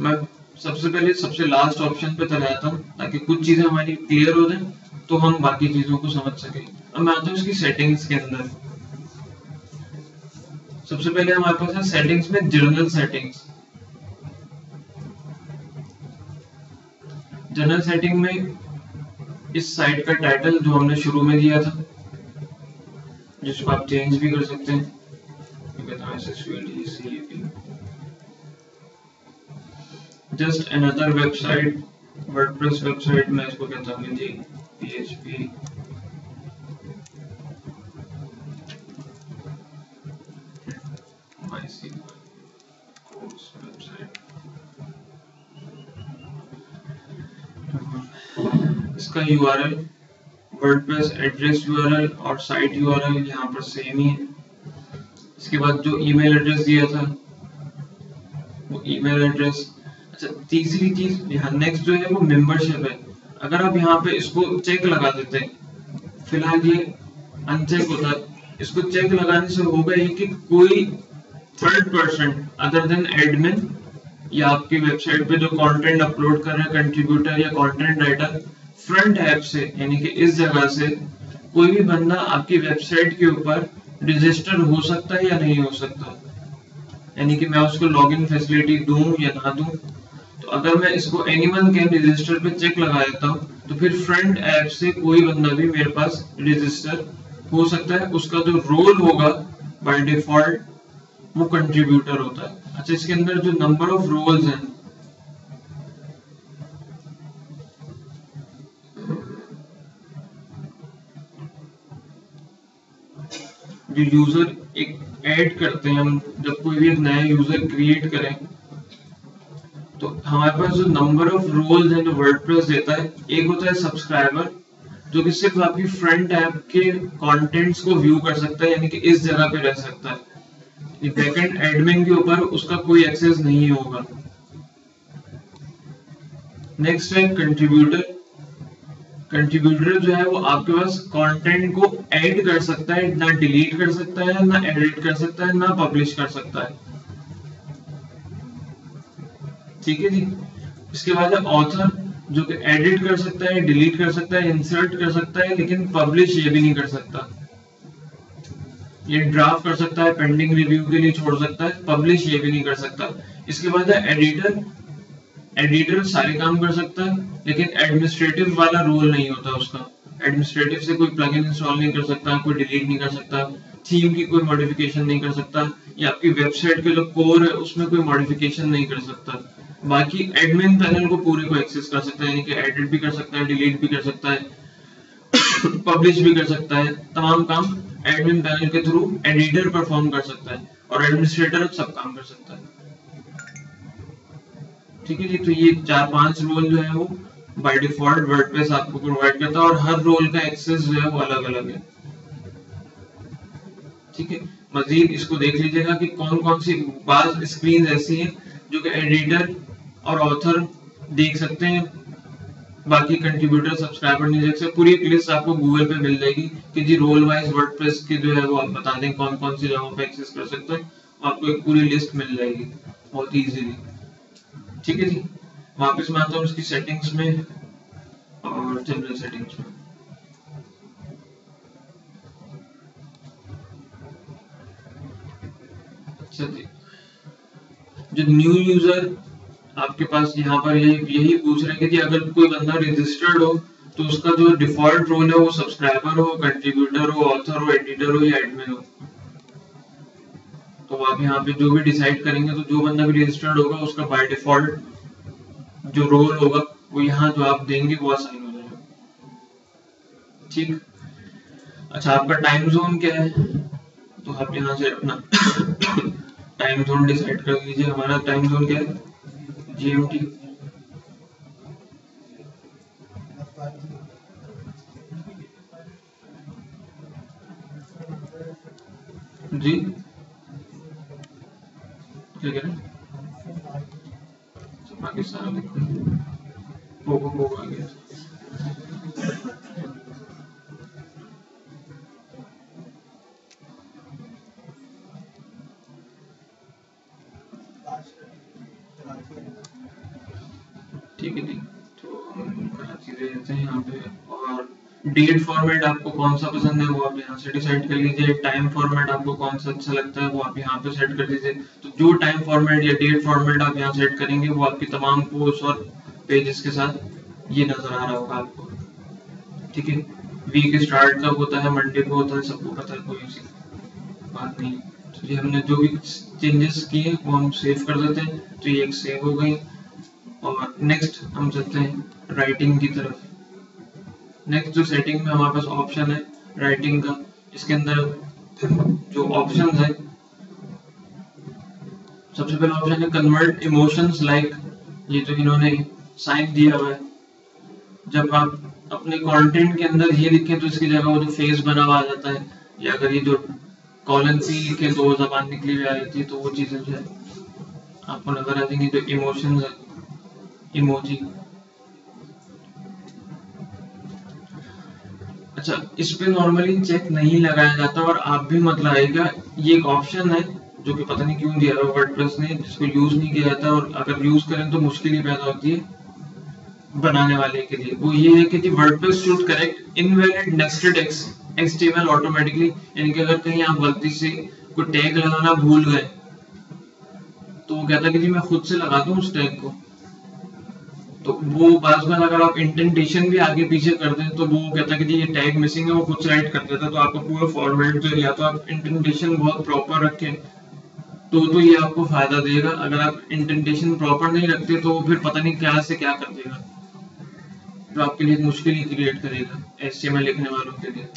मैं सबसे पहले सबसे लास्ट ऑप्शन पे चला जाता हूँ ताकि कुछ चीजें हमारी क्लियर हो जाए, तो हम बाकी चीजों को समझ सकें। अब मैं आता हूँ इसकी सेटिंग्स के अंदर। सबसे पहले हमारे पास है सेटिंग्स में जर्नल सेटिंग्स। जनरल सेटिंग में इस साइट का टाइटल जो हमने शुरू में दिया था, जिसको आप चेंज भी कर सकते हैं। Just another website, WordPress website में इसको कहता हूँ जी PHP इसका URL, वर्डप्रेस एड्रेस URL और साइट URL यहाँ पर सेम ही है। इसके बाद जो ईमेल एड्रेस दिया था वो ईमेल एड्रेस। अच्छा, तीसरी चीज यहाँ नेक्स्ट जो है वो मेंबरशिप है। अगर आप यहाँ पे इसको चेक लगा देते हैं, फिलहाल ये अनचेक होता है, इसको चेक लगाने से होगा ये कि कोई third person other than admin या आपकी वेबसाइट पे जो कंटेंट अपलोड कर रहे हैं कंट्रीब्यूटर या कंटेंट राइटर, फ्रंट ऐप से यानी कि इस जगह से कोई भी बंदा आपकी वेबसाइट के ऊपर रजिस्टर हो सकता है या नहीं हो सकता, यानी कि मैं उसको लॉगिन फैसिलिटी दूं या ना दूं। तो अगर मैं इसको एनीवन कैन रजिस्टर पे चेक लगा देता हूं, तो फिर फ्रंट ऐप से कोई बंदा भी मेरे पास रजिस्टर हो सकता है। उसका जो रोल होगा बाय डिफॉल्ट वो कंट्रीब्यूटर होता है। अच्छा, इसके अंदर जो नंबर ऑफ रोल्स हैं, जो यूजर एक ऐड करते हैं हम, जब कोई भी एक नया यूजर क्रिएट करें तो हमारे पास जो नंबर ऑफ रोल्स हैं जो वर्डप्रेस देता है, एक होता है सब्सक्राइबर जो कि सिर्फ आपकी फ्रंट ऐप के कंटेंट्स को व्यू कर सकता है, यानी कि इस जगह पे रह सकता है। बैकएंड एडमिन के ऊपर उसका कोई एक्सेस नहीं होगा। नेक्स्ट है कंट्रीब्यूटर। कंट्रीब्यूटर जो है वो आपके पास कंटेंट को ऐड कर सकता है, ना डिलीट कर सकता है, ना एडिट कर सकता है, ना पब्लिश कर सकता है। ठीक है जी। इसके बाद है ऑथर, जो कि एडिट कर सकता है, डिलीट कर सकता है, इंसर्ट कर सकता है, लेकिन पब्लिश ये भी नहीं कर सकता। ये ड्राफ्ट कर सकता है, पेंडिंग रिव्यू के लिए छोड़ सकता है, पब्लिश ये भी नहीं कर सकता। इसके बाद है एडिटर। एडिटर सारे काम कर सकता है, लेकिन एडमिनिस्ट्रेटिव वाला रोल नहीं होता उसका। एडमिनिस्ट्रेटिव से कोई प्लगइन इंस्टॉल नहीं कर सकता, कोई डिलीट नहीं कर सकता, थीम की कोई मॉडिफिकेशन नहीं कर सकता, या आपकी वेबसाइट के जो कोर है उसमें कोई मॉडिफिकेशन नहीं कर सकता। बाकी एडमिन पैनल को पूरे को एक्सेस कर सकता है, यानी कि एडिट भी कर सकता है, डिलीट भी कर सकता है, पब्लिश भी कर सकता है। तमाम काम एडमिन पैनल के थ्रू एडिटर परफॉर्म कर सकता है और एडमिनिस्ट्रेटर सब काम कर सकता है। ठीक है जी, तो ये 4-5 रोल जो है वो बाय डिफॉल्ट वर्डप्रेस आपको प्रोवाइड करता है और हर रोल का एक्सेस जो है वो अलग अलग है। ठीक है, मजीद इसको देख लीजिएगा कि कौन कौन सी बाज स्क्रीन ऐसी हैं जो कि एडिटर और ऑथर देख सकते हैं, बाकी कंट्रीब्यूटर सब्सक्राइबर नहीं देख सकते। पूरी एक लिस्ट आपको गूगल पे मिल जाएगी कि जी रोल वाइज वर्डप्रेस की जो है वो आप बता दें कौन कौन सी जगहों पे एक्सेस कर सकते हैं, आपको एक पूरी लिस्ट मिल जाएगी बहुत इजीली। ठीक है जी, वापस मैं आता हूँ इसकी सेटिंग्स में और जनरल सेटिंग्स में। अच्छा जी, जो न्यू यूजर आपके पास यहाँ पर यही पूछ रहे हैं कि जी अगर कोई बंदा रजिस्टर्ड हो तो उसका जो डिफॉल्ट रोल है वो सब्सक्राइबर हो, कंट्रीब्यूटर हो, ऑथर हो, एडिटर हो या एडमिन हो। तो आप यहाँ पे जो भी डिसाइड करेंगे तो जो बंदा भी रजिस्टर्ड होगा उसका बाय डिफॉल्ट जो रोल होगा वो यहाँ जो आप देंगे वो असाइन हो जाएगा। ठीक, अच्छा आपका टाइम जोन क्या है, तो आप यहाँ से अपना टाइम जोन डिसाइड कर लीजिए। हमारा टाइम जोन क्या है, GMT। जी क्या कह रहे हैं, पाकिस्तान वो आ गया। ठीक है जी, तो हम कराची ले लेते हैं यहाँ पे। और डेट फॉर्मेट आपको कौन सा पसंद है वो आप यहाँ से डिसाइड कर लीजिए। टाइम फॉर्मेट आपको कौन सा अच्छा लगता है वो आप यहाँ पे सेट कर दीजिए। तो जो टाइम फॉर्मेट या डेट फॉर्मेट आप यहाँ सेट करेंगे वो आपकी तमाम पोस्ट और पेजेस के साथ ये नजर आ रहा होगा आपको। ठीक है, वीक स्टार्ट कब होता है, मंडे को होता है, सबको पता है, कोई सी बात नहीं। तो ये हमने जो भी चेंजेस किए वो हम सेव कर देते हैं, तो ये एक सेव हो गई। और नेक्स्ट हम चलते हैं राइटिंग की तरफ। नेक्स्ट जो सेटिंग में हमारे पास ऑप्शन है राइटिंग का, इसके अंदर जो ऑप्शन है, सबसे पहला ऑप्शन है कन्वर्ट इमोशंस लाइक, ये जो इन्होंने साइन दिया हुआ है। जब आप अपने कंटेंट के अंदर ये लिखें तो इसकी जगह वो जो फेस बना हुआ आ जाता है, या अगर ये जो कॉलन सी लिखे दो जबान निकली हुई आ रही थी तो वो चीजें जो है आपको नजर आ जाएंगी। जो इमोशंस है, इमोजी। अच्छा, इस पे नॉर्मली चेक नहीं लगाया जाता और आप भी मत लगाइएगा। ये एक ऑप्शन है जो कि पता नहीं क्यों दिया है वर्डप्रेस ने, जिसको यूज नहीं किया जाता और अगर यूज करें तो मुश्किल ही पैदा होती है बनाने वाले के लिए। वो ये है कि जी WordPress should correct invalid nested HTML automatically, यानी कि अगर कहीं आप गलती से कोई टैग लगाना भूल गए तो वो कहता है कि जी मैं खुद से लगा दूं उस टैग को। तो वो बार बार अगर आप इंडेंटेशन भी आगे पीछे कर दें तो वो कहता है कि जी ये टैग मिसिंग है, वो खुद से राइट कर देता है। तो आपका पूरा फॉर्मेट जो है, या तो आप इंडेंटेशन बहुत प्रॉपर रखें तो ये आपको फायदा देगा। अगर आप इंडेंटेशन प्रॉपर नहीं रखते तो फिर पता नहीं क्या से क्या कर देगा, जो आपके लिए मुश्किल ही क्रिएट करेगा HTML लिखने वालों के लिए।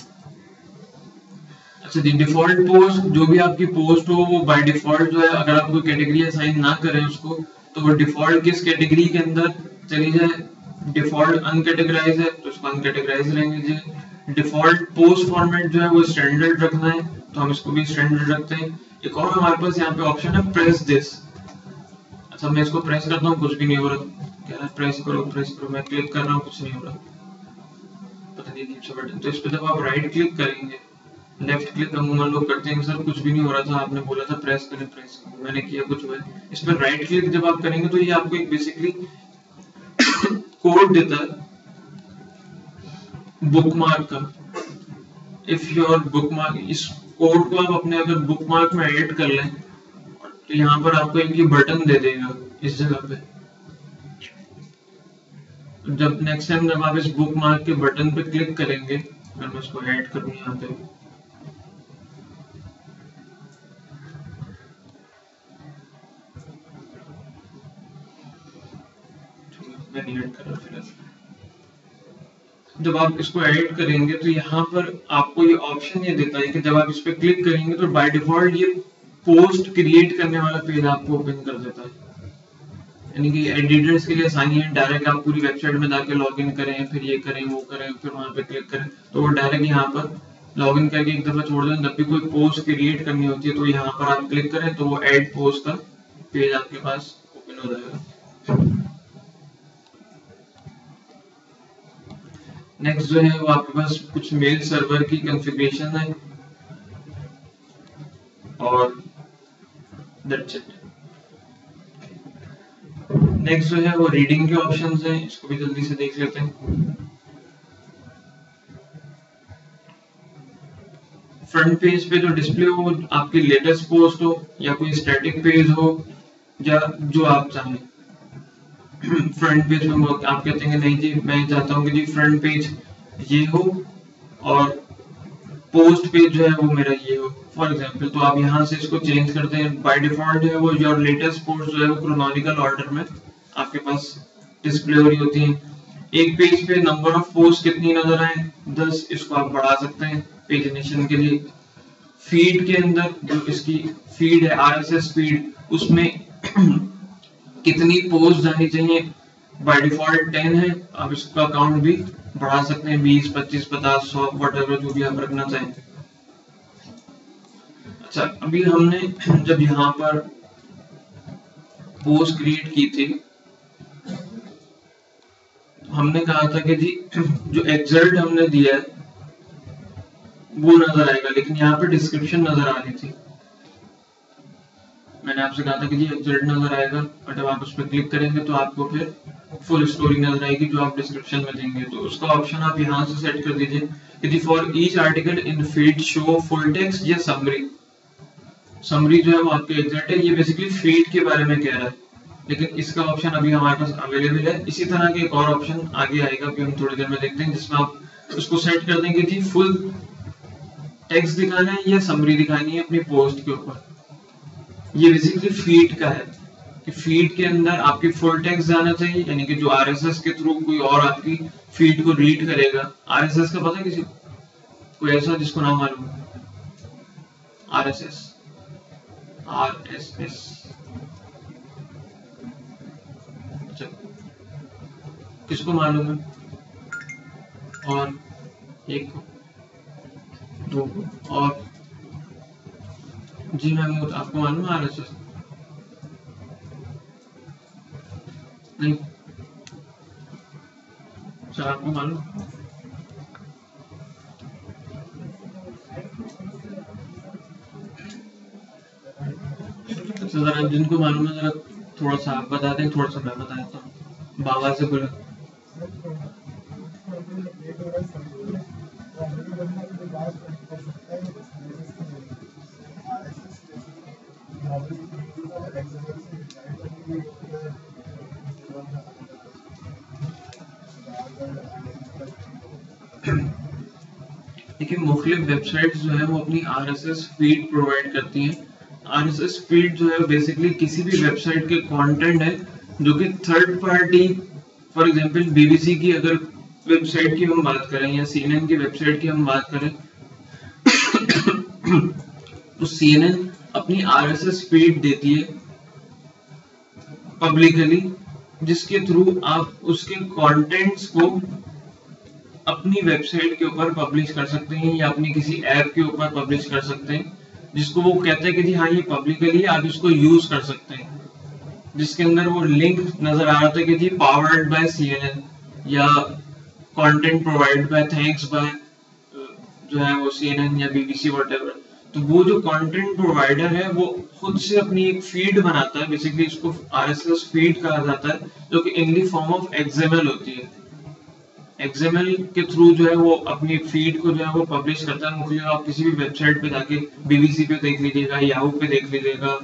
अच्छा जी, डिफॉल्ट पोस्ट, जो भी आपकी पोस्ट हो वो बाय डिफॉल्ट जो है, अगर आप कोई कैटेगरी असाइन ना करें उसको तो वो डिफॉल्ट किस कैटेगरी के अंदर चली जाए। डिफॉल्ट अनकैटेगराइज है तो उसको अनकैटेगराइज रहेंगे जी। डिफॉल्ट पोस्ट फॉर्मेट जो है वो स्टैंडर्ड रखना है तो हम इसको भी स्टैंडर्ड रखते हैं। एक और हमारे पास यहाँ पे ऑप्शन है प्रेस दिस। अच्छा, मैं इसको प्रेस करता हूँ, कुछ भी नहीं हो रहा, कह रहा है प्रेस करो प्रेस करो, मैं क्लिक कर रहा हूँ, कुछ नहीं हो रहा, पता नहीं अजीब सा बटन। तो इस पे जब आप राइट क्लिक करेंगे, लेफ्ट क्लिक हम लोग करते हैं, सर कुछ भी नहीं हो रहा था, आपने बोला था प्रेस करें, प्रेस करें, मैंने किया, कुछ हुआ। इस पर राइट क्लिक जब आप करेंगे तो ये आपको एक बेसिकली कोड देता है बुकमार्क का। इफ योर बुकमार्क, इस कोड को आप अपने अगर बुकमार्क में ऐड कर लें तो यहाँ पर आपको एक ये बटन दे देगा इस जगह पे। जब नेक्स्ट टाइम जब आप इस बुकमार्क के बटन पे क्लिक करेंगे, अगर मैं इसको ऐड करूँ यहाँ पे, एडिट कर रहा हूँ फिलहाल। जब आप इसको एडिट करेंगे तो यहाँ पर आपको ये ऑप्शन ये देता है कि जब आप इस पर क्लिक करेंगे तो बाय डिफॉल्ट ये पोस्ट क्रिएट करने वाला पेज आपको ओपन कर देता है। यानी कि एडिटर्स के लिए आसानी है, डायरेक्ट आप पूरी वेबसाइट में जाके लॉगिन करें, फिर ये करें वो करें, फिर वहां पे क्लिक करें, तो वो डायरेक्ट यहाँ पर लॉगिन करके एक दफा छोड़ दें। जब भी कोई पोस्ट क्रिएट करनी होती है तो यहाँ पर आप क्लिक करें तो वो एड पोस्ट का पेज आपके पास ओपन हो जाएगा। नेक्स्ट जो है वो आपके पास कुछ मेल सर्वर की कॉन्फ़िगरेशन है और दैट्स इट। नेक्स्ट जो है वो रीडिंग के ऑप्शंस हैं, इसको भी जल्दी से देख लेते हैं। फ्रंट पेज पे जो डिस्प्ले हो, आपकी लेटेस्ट पोस्ट हो या कोई स्टैटिक पेज हो या जो आप चाहें। फ्रंट पेज में आप कहते हैं नहीं जी मैं चाहता हूँ कि जी फ्रंट पेज ये हो और पोस्ट पेज जो है वो मेरा ये हो फॉर एग्जांपल, तो आप यहाँ से इसको चेंज करते हैं। बाय डिफॉल्ट जो है वो योर लेटेस्ट पोस्ट जो है वो क्रोनोलॉजिकल ऑर्डर में आपके पास डिस्प्ले हो रही होती है। एक पेज पे नंबर ऑफ पोस्ट कितनी नजर आए 10, इसको आप बढ़ा सकते हैं पेजिनेशन के लिए। फीड के अंदर जो इसकी फीड है आरएसएस फीड, उसमें कितनी पोस्ट जानी चाहिए, बाय डिफॉल्ट 10 है, आप इसका काउंट भी बढ़ा सकते हैं 20, 25, 50, 100 व्हाटएवर जो भी आप रखना चाहें। अच्छा, अभी हमने जब यहाँ पर पोस्ट क्रिएट की थी हमने कहा था कि जी जो एक्सर्ट हमने दिया है वो नजर आएगा, लेकिन यहाँ पे डिस्क्रिप्शन नजर आ रही थी। मैंने आपसे कहा था कि जी एक्सर्ट नजर आएगा और जब आप उस पर क्लिक करेंगे तो आपको फिर फुल स्टोरी नजर आएगी जो आप डिस्क्रिप्शन में देंगे। तो उसका ऑप्शन आप यहाँ से सेट कर दीजिए कि जी for each article in feed show full text या समरी। समरी जो है वो आपके एक्सर्ट है, ये बेसिकली फीड के बारे में कह रहा है, लेकिन इसका ऑप्शन अभी हमारे पास अवेलेबल है। इसी तरह के एक और ऑप्शन आगे आएगा, अभी हम थोड़ी देर में देखते हैं, जिसमें आप उसको सेट कर देंगे कि फुल टेक्स्ट दिखाना है या समरी दिखानी है अपनी पोस्ट के ऊपर। ये बेसिकली फीड का है कि फीड के अंदर आपकी फुल टेक्स्ट जाना चाहिए, यानी कि जो आरएसएस के थ्रू कोई और आपकी फीड को रीड करेगा। आरएसएस का पता है किसी कोई ऐसा जिसको नाम मालूम? आरएसएस किसको मालूम है? और एक दो और जी मैम आपको मालूम है आरएसएस? नहीं सर, आपको मालूम? अच्छा, जरा जिनको मालूम है जरा थोड़ा सा आप बता दें, थोड़ा सा मैं बता देता हूँ। बाबा से बोला देखिए मुख्तलिफ वेबसाइट्स जो है वो अपनी आरएसएस फीड प्रोवाइड करती हैं। आरएसएस फीड जो है बेसिकली किसी भी वेबसाइट के कंटेंट है जो कि third party, for example BBC की अगर वेबसाइट की हम बात करें या सीएनएन की वेबसाइट की हम बात करें तो सीएनएन अपनी आरएसएस फीड देती है पब्लिकली, जिसके थ्रू आप उसके कंटेंट्स को अपनी वेबसाइट के ऊपर पब्लिश कर सकते हैं या अपनी किसी ऐप के ऊपर पब्लिश कर सकते हैं, जिसको वो कहते हैं कि जी हाँ ये पब्लिकली आप इसको यूज कर सकते हैं। जिसके अंदर वो लिंक नजर आ रहा था कि जी पावर्ड बाय सीएनएन या content provide by thanks by जो है वो सीएनएन या बीबीसी व्हाटएवर। तो वो जो कंटेंट प्रोवाइडर है वो खुद से अपनी एक फीड बनाता है, बेसिकली इसको आरएसएस फीड कहा जाता है, जो कि in the form of XML होती है। एक्सएमएल के थ्रू जो है वो अपनी फीड को जो है वो पब्लिश करता है। मुझे आप किसी भी वेबसाइट पे जाके बीबीसी पे देख लीजिएगा, याहू पे देख लीजिएगा,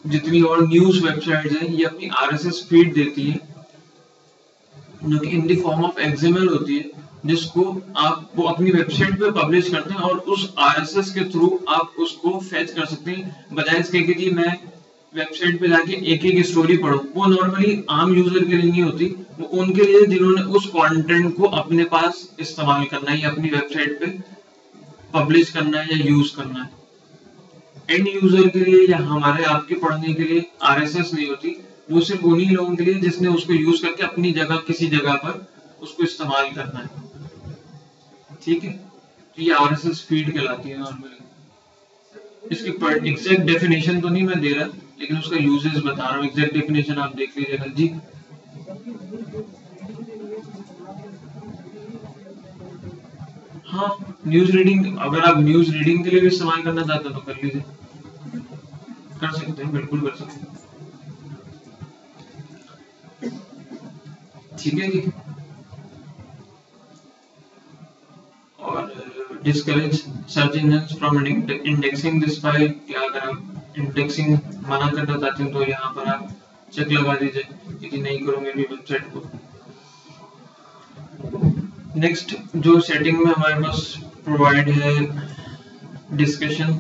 जितनी और न्यूज वेबसाइट्स हैं ये अपनी आरएसएस फीड देती है जो कि in the form of XML होती है, जिसको आप वो अपनी वेबसाइट पे पब्लिश करते हैं और उस आरएसएस के थ्रू आप उसको फेच कर सकते हैं। बजाय इसके कि जी मैं वेबसाइट पे जाके एक एक स्टोरी पढ़ो, वो नॉर्मली आम यूजर के लिए नहीं होती, वो उनके लिए जिन्होंने उस कंटेंट को अपने पास इस्तेमाल करना है या अपनी वेबसाइट पे पब्लिश करना है या यूज करना है। एंड यूजर के लिए या हमारे आपके पढ़ने के लिए आरएसएस नहीं होती, वो सिर्फ उन्हीं लोगों के लिए जिसने उसको यूज करके अपनी जगह किसी जगह पर उसको इस्तेमाल करना है। ठीक है, तो ये आरएसएस फीड कहलाती है नॉर्मली। इसकी एग्जैक्ट डेफिनेशन तो नहीं मैं दे रहा, लेकिन उसका यूजेस बता रहा हूँ। एग्जैक्ट डेफिनेशन आप देख लीजिएगा जी। हाँ, न्यूज रीडिंग, अगर आप न्यूज रीडिंग के लिए भी इस्तेमाल करना चाहते हो तो कर लीजिए, कर सकते हैं, बिल्कुल कर सकते हैं। ठीक है जी। और discourage search engines from indexing this file, या अगर आप इंडेक्सिंग मना करना चाहते हैं तो यहाँ पर आप चेक लगा दीजिए कि नहीं करूंगे भी वेबसाइट को। नेक्स्ट जो सेटिंग में हमारे पास प्रोवाइड है डिस्कशन,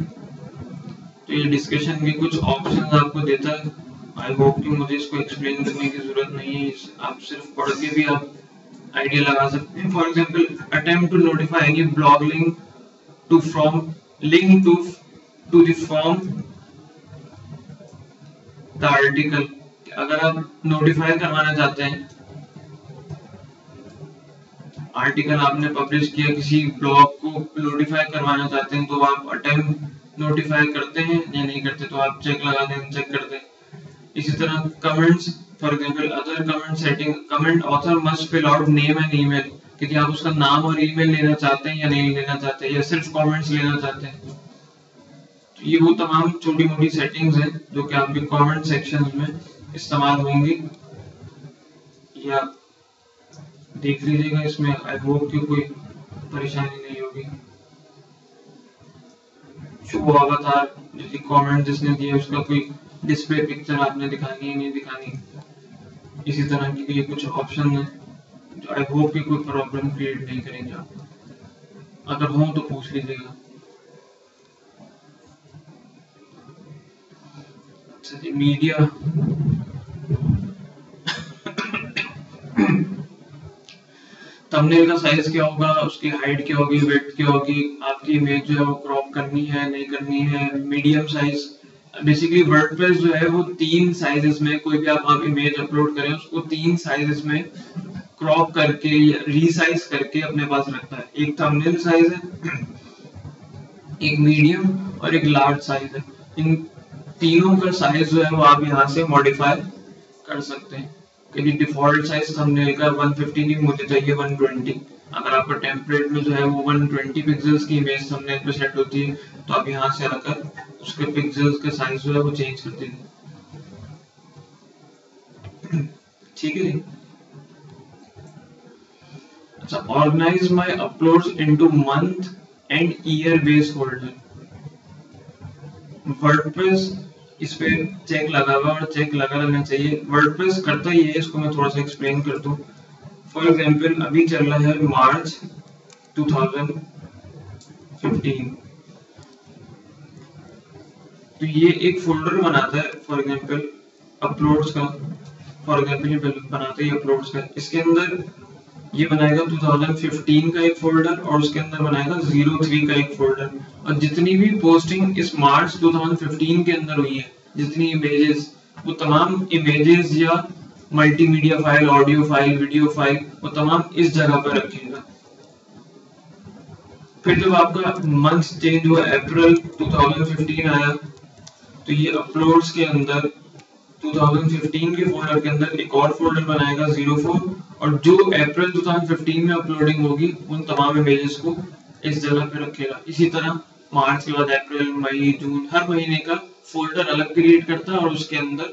तो ये डिस्कशन के कुछ ऑप्शंस आपको देता है। आई होप कि मुझे इसको एक्सप्लेन करने की जरूरत नहीं है, आप सिर्फ पढ़ के भी आप आइडिया लगा सकते हैं। For example, attempt to notify any blog link to from link to the from the article. अगर आप नोटिफाई करवाना चाहते हैं, आर्टिकल आपने पब्लिश किया, किसी ब्लॉग को नोटिफाई करवाना चाहते हैं, तो आप अटेम्प्ट नोटिफाई करते हैं या नहीं करते, तो आप चेक लगा दें, चेक कर दें। इसी तरह comments, for example other comment setting, comment author must fill out name and email, कि आप उसका नाम और ईमेल लेना चाहते हैं या नहीं लेना चाहते, या सिर्फ कमेंट्स लेना चाहते हैं। तो ये वो तमाम छोटी मोटी सेटिंग्स हैं जो कि आपके कमेंट सेक्शंस में इस्तेमाल होंगी, या देख लीजिएगा। इसमें आई होप कि कोई परेशानी नहीं होगी। शो अवतार, जैसे कमेंट जिसने दिया उसका कोई डिस्प्ले पिक्चर आपने दिखानी है नहीं दिखानी, इसी तरह की ये कुछ ऑप्शन है जो आई होप कि कोई प्रॉब्लम क्रिएट नहीं करेंगे आप। अगर हो तो पूछ लीजिएगा। अच्छा जी, मीडिया थंबनेल का साइज क्या होगा, उसकी हाइट क्या होगी, विड्थ क्या होगी, आपकी इमेज जो है वो क्रॉप करनी है नहीं करनी है, मीडियम साइज। बेसिकली वर्डप्रेस जो है वो 3 साइजेस में, कोई भी आप इमेज अपलोड करें उसको 3 साइजेस में क्रॉप करके या रीसाइज करके अपने पास रखता है। एक थंबनेल साइज है, एक मीडियम और एक लार्ज साइज है। इन तीनों का साइज जो है वो आप यहाँ से मॉडिफाई कर सकते हैं। कि डिफॉल्ट साइज थंबनेल का 150 नहीं, मुझे चाहिए 120। अगर आपका टेम्पलेट में जो है वो 120 पिक्सेल्स की इमेज थंबनेल पे सेट होती है, तो आप यहाँ से आकर उसके पिक्सेल्स के साइज जो है वो चेंज कर दीजिए। ठीक है जी। अच्छा, organize my uploads into month and year based folder. WordPress इस पे चेक लगा हुआ और चेक लगा रहना चाहिए। वर्डप्रेस करता ही है, इसको मैं थोड़ा सा एक्सप्लेन कर दूं। फॉर एग्जांपल अभी चल रहा है मार्च 2015, तो ये एक फोल्डर बनाता है फॉर एग्जांपल अपलोड्स का, फॉर एग्जांपल ये बनाता है अपलोड्स का। इसके अंदर ये बनाएगा 2015 का एक फोल्डर और उसके अंदर बनाएगा 03 का एक फोल्डर। और जितनी भी पोस्टिंग इस मार्च 2015 के अंदर हुई है, जितनी इमेजेस, वो तमाम इमेजेस या multimedia file, audio file, video file, वो तमाम इस जगह पर रखिएगा। फिर जब आपका मंथ चेंज हुआ, अप्रैल 2015 आया, तो ये अपलोड्स के अंदर 2015 के फोल्डर के अंदर एक और फोल्डर बनाएगा 04, और जो अप्रैल 2015 में अपलोडिंग होगी उन तमाम इमेजेस को इस जगह पे रखेगा। इसी तरह मार्च के बाद अप्रैल, मई, जून, हर महीने का फोल्डर अलग क्रिएट करता है और उसके अंदर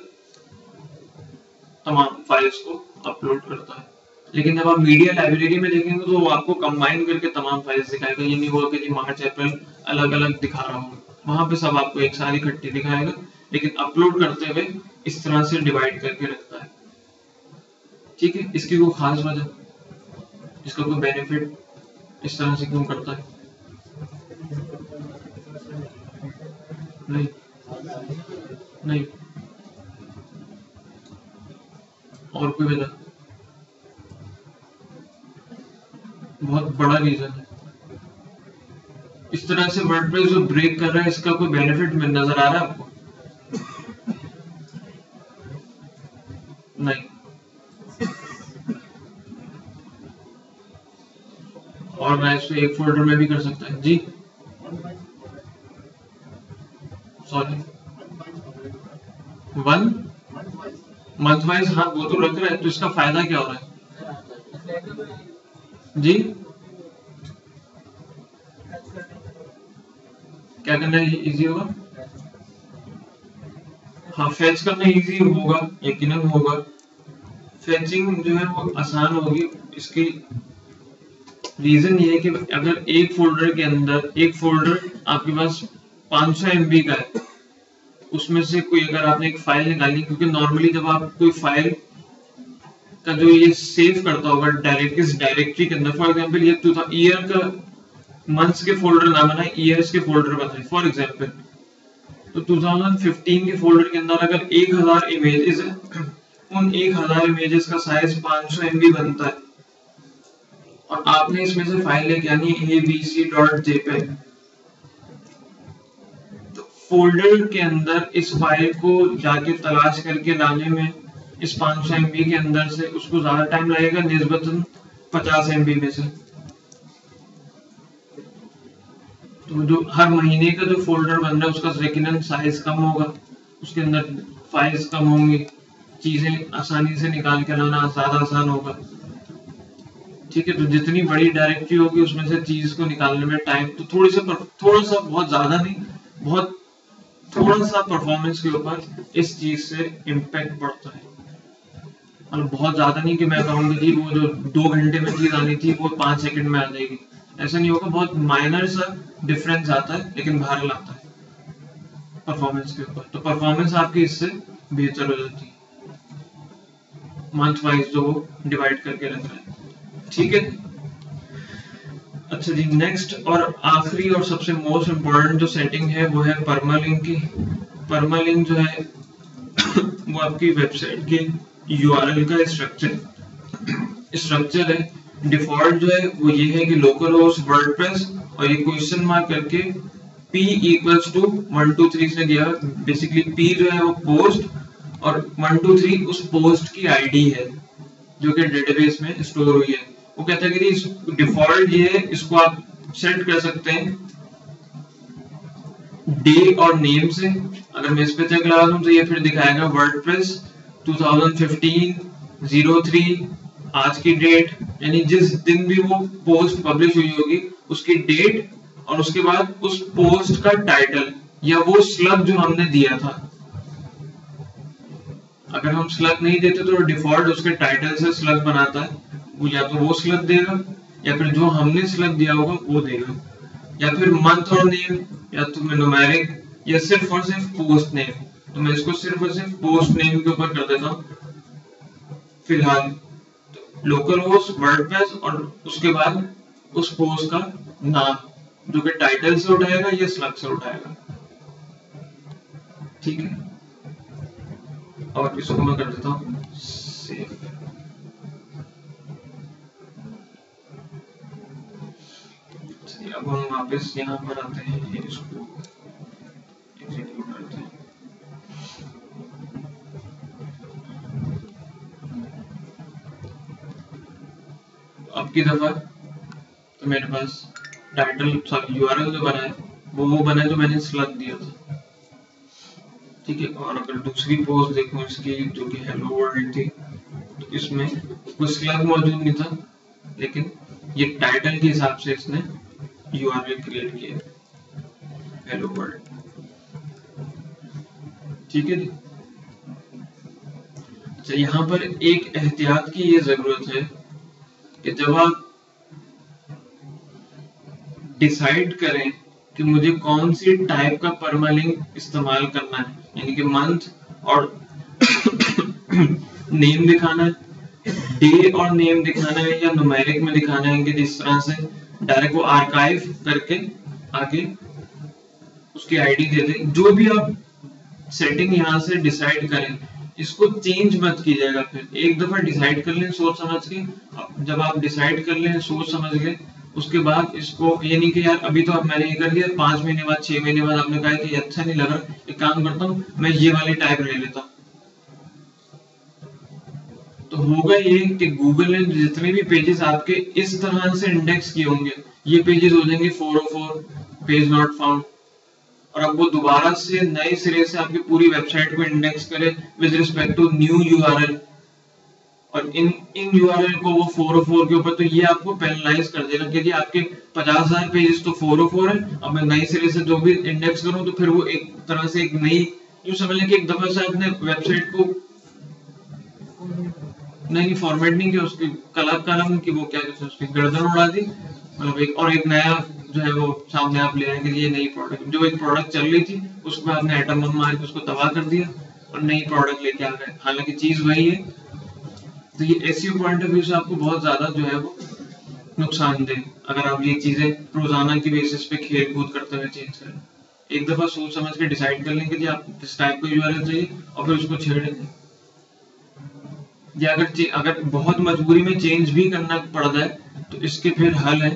तमाम फाइल्स को अपलोड करता है। लेकिन जब आप मीडिया लाइब्रेरी में देखेंगे तो वो आपको कंबाइन करके तमाम फाइल्स दिखाएगा। ये नहीं होगा कि जी मार्च अप्रैल अलग अलग दिखा रहा हूँ, वहां पे सब आपको एक साथ इकट्ठी दिखाएगा, लेकिन अपलोड करते हुए इस तरह से डिवाइड करके रखता है। ठीक है, इसकी कोई खास वजह, इसका कोई बेनिफिट इस तरह से क्यों करता है? नहीं नहीं, और कोई वजह? बहुत बड़ा रीजन है। इस तरह से वर्डप्रेस जो ब्रेक कर रहा है, इसका कोई बेनिफिट में नजर आ रहा है आपको? नहीं। और मैं इसको एक फोल्डर में भी कर सकता है जी। सॉरी, वन मंथ वाइज, हाँ वो तो रख रहा है, तो इसका फायदा क्या हो रहा है जी? क्या करना इजी होगा? हाँ, फेच करना इजी होगा, यकीनन होगा। फेचिंग जो है वो आसान होगी। इसकी रीजन ये है कि अगर एक फोल्डर के अंदर, एक फोल्डर आपके पास 500 MB का है, उसमें से कोई अगर आपने एक फाइल निकाली, क्योंकि नॉर्मली जब आप कोई फाइल का जो ये सेव करता होगा डायरेक्ट इस डायरेक्टरी के अंदर, फॉर एग्जांपल ये ईयर का मंथ्स के फोल्डर ना बनाए, ईयर्स के फोल्डर बनाए फॉर एग्जांपल, तो 2015 के फोल्डर के अंदर अगर 1000 इमेजेस है, उन 1000 इमेजेस का साइज 500 MB बनता है, और आपने इसमें से फाइल लेके आनी है abc.jpg, तो फोल्डर के अंदर इस फाइल को जाके तलाश करके लाने में इस 500 MB के अंदर से उसको ज्यादा टाइम लगेगा निस्बतन 50 MB में से। तो जो हर महीने का जो फोल्डर बन रहा है उसका यकीनन साइज कम होगा, उसके अंदर फाइल्स कम होंगी, चीजें आसानी से निकाल के लाना ज्यादा आसान होगा। ठीक है, तो जितनी बड़ी डायरेक्टरी होगी उसमें से चीज को निकालने में टाइम तो थोड़ा सा बहुत ज्यादा नहीं, बहुत थोड़ा सा परफॉर्मेंस के ऊपर इस चीज से इम्पैक्ट पड़ता है। मतलब बहुत ज्यादा नहीं कि मैं कहूँगी कि वो जो 2 घंटे में चीज आनी थी वो 5 सेकंड में आ जाएगी, ऐसा नहीं होगा। बहुत माइनर सा डिफरेंस आता है, लेकिन बाहर लाता है परफॉर्मेंस के ऊपर। तो परफॉर्मेंस आपकी इससे बेहतर हो जाती है मंथ वाइज जो डिवाइड करके रख रहा है। ठीक है, अच्छा जी, नेक्स्ट और आखिरी और सबसे मोस्ट इम्पोर्टेंट जो सेटिंग है वो है परमालिंक की। परमालिंक जो है वो आपकी वेबसाइट के URL का स्ट्रक्चर है। डिफॉल्ट जो है वो ये है कि लोकल होस्ट वर्डप्रेस, और ये क्वेश्चन मार्क करके p इक्वल्स टू 1 2 3 से दिया। बेसिकली p जो है वो पोस्ट, और 1 2 3 उस पोस्ट की आईडी है जो कि डेटाबेस में स्टोर हुई है। वो कहता है कि डिफॉल्ट ये है, इसको आप सेट कर सकते हैं डे और नेम से। अगर मैं इस पे चेक लगा दूं तो ये फिर दिखाएगा वर्डप्रेस 2015 03 आज की डेट, यानी जिस दिन भी वो पोस्ट पब्लिश हुई होगी उसकी डेट, और उसके बाद उस पोस्ट का टाइटल या वो स्लग जो हमने दिया था। अगर हम स्लग नहीं देते तो डिफॉल्ट उसके टाइटल से स्लग बनाता है, वो या तो वो स्लग देगा या फिर जो हमने स्लग दिया होगा वो देगा, या फिर मंथ और नेम, या तो न्यूमेरिक, या सिर्फ और सिर्फ पोस्ट नेम। तो मैं इसको सिर्फ और सिर्फ पोस्ट नेम के ऊपर कर देता हूँ फिलहाल। तो लोकल होस्ट वर्डप्रेस, और उसके बाद उस पोस्ट का नाम जो कि टाइटल से उठाएगा या स्लग से उठाएगा। ठीक है, और इसको मैं कर देता हूँ सेव। अब हम वापस यहाँ पर आते हैं, इसको एग्जीक्यूट करते हैं। अब की दफा तो मेरे पास टाइटल सॉरी URL जो बना है वो बना है जो मैंने स्लग दिया था। ठीक है, और अगर दूसरी पोस्ट देखूं इसकी जो कि हेलो वर्ल्ड थी, तो इसमें कोई स्लग मौजूद नहीं था, लेकिन ये टाइटल के हिसाब से इसने URL क्रिएट किया हेलो वर्ल्ड। ठीक है जी। अच्छा, यहाँ पर एक एहतियात की ये जरूरत है कि जब आप डिसाइड करें कि मुझे कौन सी टाइप का परमालिंक इस्तेमाल करना है, यानी कि मंथ और नेम दिखाना है, डे और नेम दिखाना है, या न्यूमेरिक में दिखाना है, कि जिस तरह से डायरेक्ट वो आर्काइव करके आगे उसकी आईडी दे दे। जो भी आप सेटिंग यहाँ से डिसाइड करें, इसको चेंज मत कीजिएगा। फिर एक दफा डिसाइड कर लें सोच समझ के, जब आप डिसाइड कर लें सोच समझ के, उसके बाद इसको ये नहीं कि यार अभी तो अब मैंने ये कर दिया, 5 महीने बाद 6 महीने बाद आपने कहा कि ये अच्छा नहीं लगा, एक काम करता हूँ मैं ये वाली टाइप ले लेता हूँ। तो होगा ये कि गूगल ने जितने भी पेजेस आपके इस तरह से इंडेक्स किए होंगे, ये पेजेस हो जाएंगे 404 पेज नॉट फाउंड, और अब वो दोबारा से नए सिरे से आपकी पूरी वेबसाइट को इंडेक्स करे with respect to new URL, और इन यूआरएल को वो 404 के ऊपर, तो ये आपको पेनलाइज कर देगा क्योंकि आपके 50,000 पेजेस तो 404 है, अब मैं नए सिरे से जो भी इंडेक्स करूं तो फिर वो एक तरह से एक नई, यूं समझ लें कि एक दफा से आपने वेबसाइट को नहीं फॉर्मेट नहीं किया, उसकी कलम की वो क्या कहते हैं उसकी गर्दन उड़ा दी, मतलब एक और एक नया जो है वो सामने आप ले आए कि ये नई प्रोडक्ट, जो एक प्रोडक्ट चल रही थी उसको आपने एटम बम मार के उसको तबाह कर दिया और नई प्रोडक्ट लेके आ गए, हालांकि चीज वही है। तो ये एसईओ पॉइंट ऑफ व्यू से आपको बहुत ज्यादा जो है वो नुकसानदेह, अगर आप ये चीजें रोजाना की बेसिस पे खेल कूद करते हुए चेंज करें। एक दफा सोच समझ के डिसाइड कर लें कि जी आप किस टाइप का यूआरएल चाहिए और फिर उसको छेड़ें। या अगर बहुत मजबूरी में चेंज भी करना पड़ जाए तो इसके फिर हल है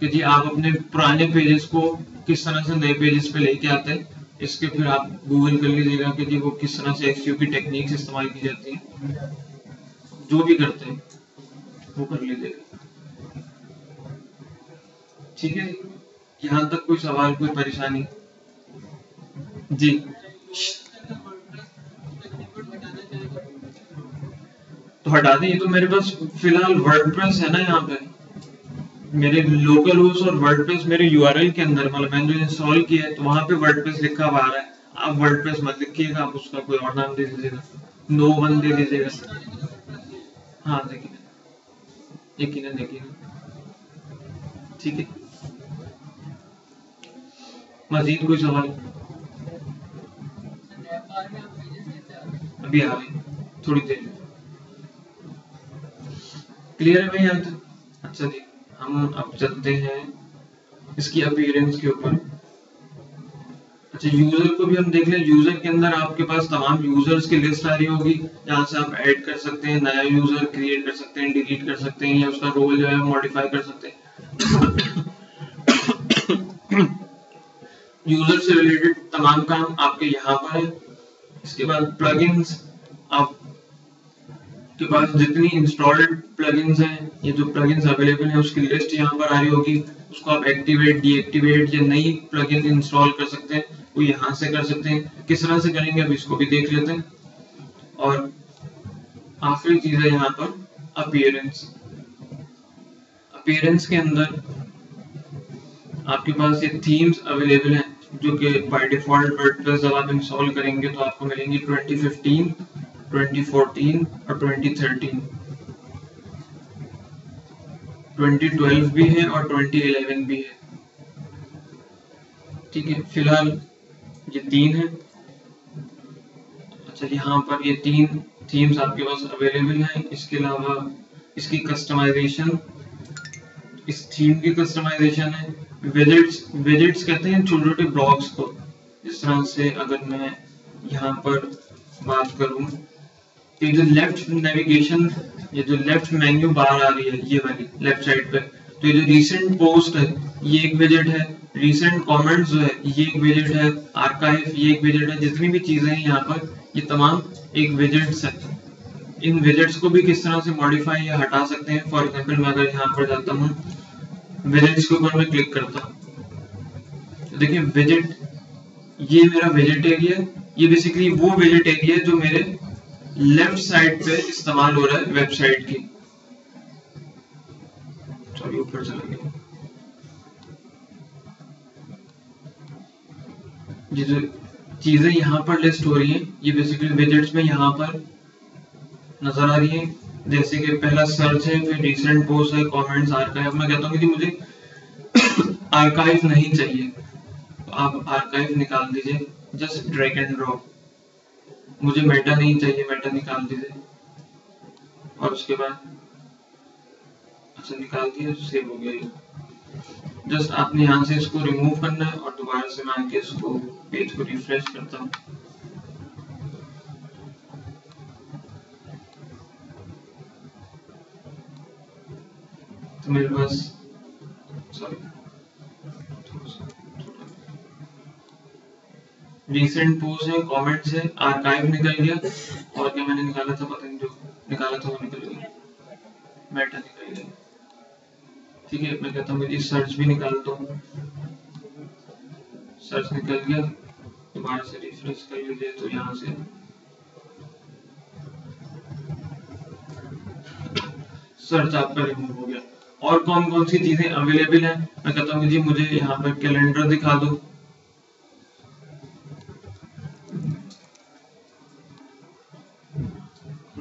कि जी आप अपने पुराने पेजेस को किस तरह से नए पेजेस पे लेके आते हैं, इसके फिर आप गूगल कर लीजिएगा कि जी वो किस तरह से एसईओ की टेक्निक्स इस्तेमाल की जाती हैं, जो भी करते हैं वो कर लीजिएगा। ठीक है, यहाँ तक कोई सवाल कोई परेशानी? जी तो हटा दें, ये तो मेरे पास फिलहाल वर्डप्रेस है ना, यहाँ पे मेरे लोकल होस्ट और वर्डप्रेस मेरे यूआरएल के अंदर, मतलब मैंने जो इंस्टॉल किया है तो वहां पे वर्डप्रेस लिखा हुआ आ रहा है। आप वर्डप्रेस मत लिखिएगा, आप उसका कोई और नाम दे दीजिएगा, नो वन दे दीजिएगा। हाँ देखिए यकीनन देखिए, ठीक है। मजीद कोई सवाल? अभी आ रही थोड़ी देर में, क्लियर है भाई यहाँ तक? अच्छा जी, हम अब चलते हैं इसकी अपीयरेंस के ऊपर। अच्छा, यूजर को भी हम देख लें। यूजर के अंदर आपके पास तमाम यूजर्स की लिस्ट आ रही होगी, जहाँ से आप ऐड कर सकते हैं, नया यूजर क्रिएट कर सकते हैं, डिलीट कर सकते हैं, या उसका रोल जो है मॉडिफाई कर सकते हैं। यूजर से रिलेटेड तमाम काम आपके यहाँ पर है। इसके बाद प्लगइन्स, आप के पास जितनी इंस्टॉल्ड प्लगइन्स हैं, ये जो प्लगइन्स अवेलेबल हैं उसकी लिस्ट यहाँ पर आ रही होगी, उसको आप एक्टिवेट, डीएक्टिवेट या नई प्लगइन इंस्टॉल कर सकते हैं, वो यहाँ से कर सकते हैं। किस तरह से करेंगे अब इसको भी देख लेते हैं। और आखिरी चीज है यहाँ पर अपीयरेंस। अपीयरेंस के अंदर आपके पास ये थीम्स अवेलेबल हैं, जो कि बाय डिफॉल्ट वर्डप्रेस जब आप इंस्टॉल करेंगे तो आपको मिलेंगी 2015, 2014 और 2013। 2012 भी है और 2011 भी है। ठीक है, फिलहाल ये 3 है। अच्छा, यहाँ पर ये 3 थीम्स आपके पास अवेलेबल हैं। इसके अलावा इसकी कस्टमाइजेशन, इस थीम की कस्टमाइजेशन है। विजेट्स कहते हैं छोटे छोटे ब्लॉक्स को। इस तरह से अगर मैं यहाँ पर बात करूं, ये जो लेफ्ट नेविगेशन, ये जो लेफ्ट मेन्यू बार आ रही है ये वाली लेफ्ट साइड पे, तो ये जो रीसेंट पोस्ट है ये एक विजेट है, रीसेंट कमेंट्स जो है ये एक विजेट है, आर्काइव ये एक विजेट है। जितनी भी चीजें हैं यहाँ पर ये तमाम एक विजेट्स है। इन विजेट्स को भी किस तरह से मॉडिफाई या हटा सकते हैं। फॉर एग्जांपल मैं अगर यहाँ पर जाता हूँ, विजेट्स के ऊपर मैं क्लिक करता हूँ, तो देखिए विजेट, ये मेरा विजेट एरिया, ये बेसिकली वो विजेट एरिया है जो मेरे लेफ्ट साइड पे इस्तेमाल हो रहा है वेबसाइट की। सॉरी, ऊपर चला गया। ये जो चीजें यहाँ पर लिस्ट हो रही हैं ये बेसिकली विजेट्स में यहाँ पर नजर आ रही है। जैसे कि पहला सर्च है, फिर रिसेंट पोस्ट है, कमेंट्स, आर्काइव। मैं कहता हूँ कि मुझे आर्काइव नहीं चाहिए, तो आप आर्काइव निकाल दीजिए, जस्ट ड्रैग एंड ड्रॉप। मुझे मेटा नहीं चाहिए, मेटा निकाल दीजिए। और उसके बाद अच्छा निकाल दिया, सेव हो गया। जस्ट आपने यहाँ से इसको रिमूव करना है और दोबारा से मैं आके इसको पेज को रिफ्रेश करता हूँ। तो मेरे पास सॉरी रिसेंट पोस्ट है, कमेंट्स है, आर्काइव निकल गया, और क्या मैंने निकाला था पता नहीं, जो निकाला था वो निकल गया, मेटा निकल गया। ठीक है, मैं कहता हूँ कि सर्च भी निकालता हूँ, सर्च निकल गया, दोबारा से रिफ्रेश कर लीजिए तो यहाँ से सर्च आपका रिमूव हो गया। और कौन कौन सी चीजें अवेलेबल हैं, मैं कहता हूँ जी मुझे यहाँ पर कैलेंडर दिखा दो।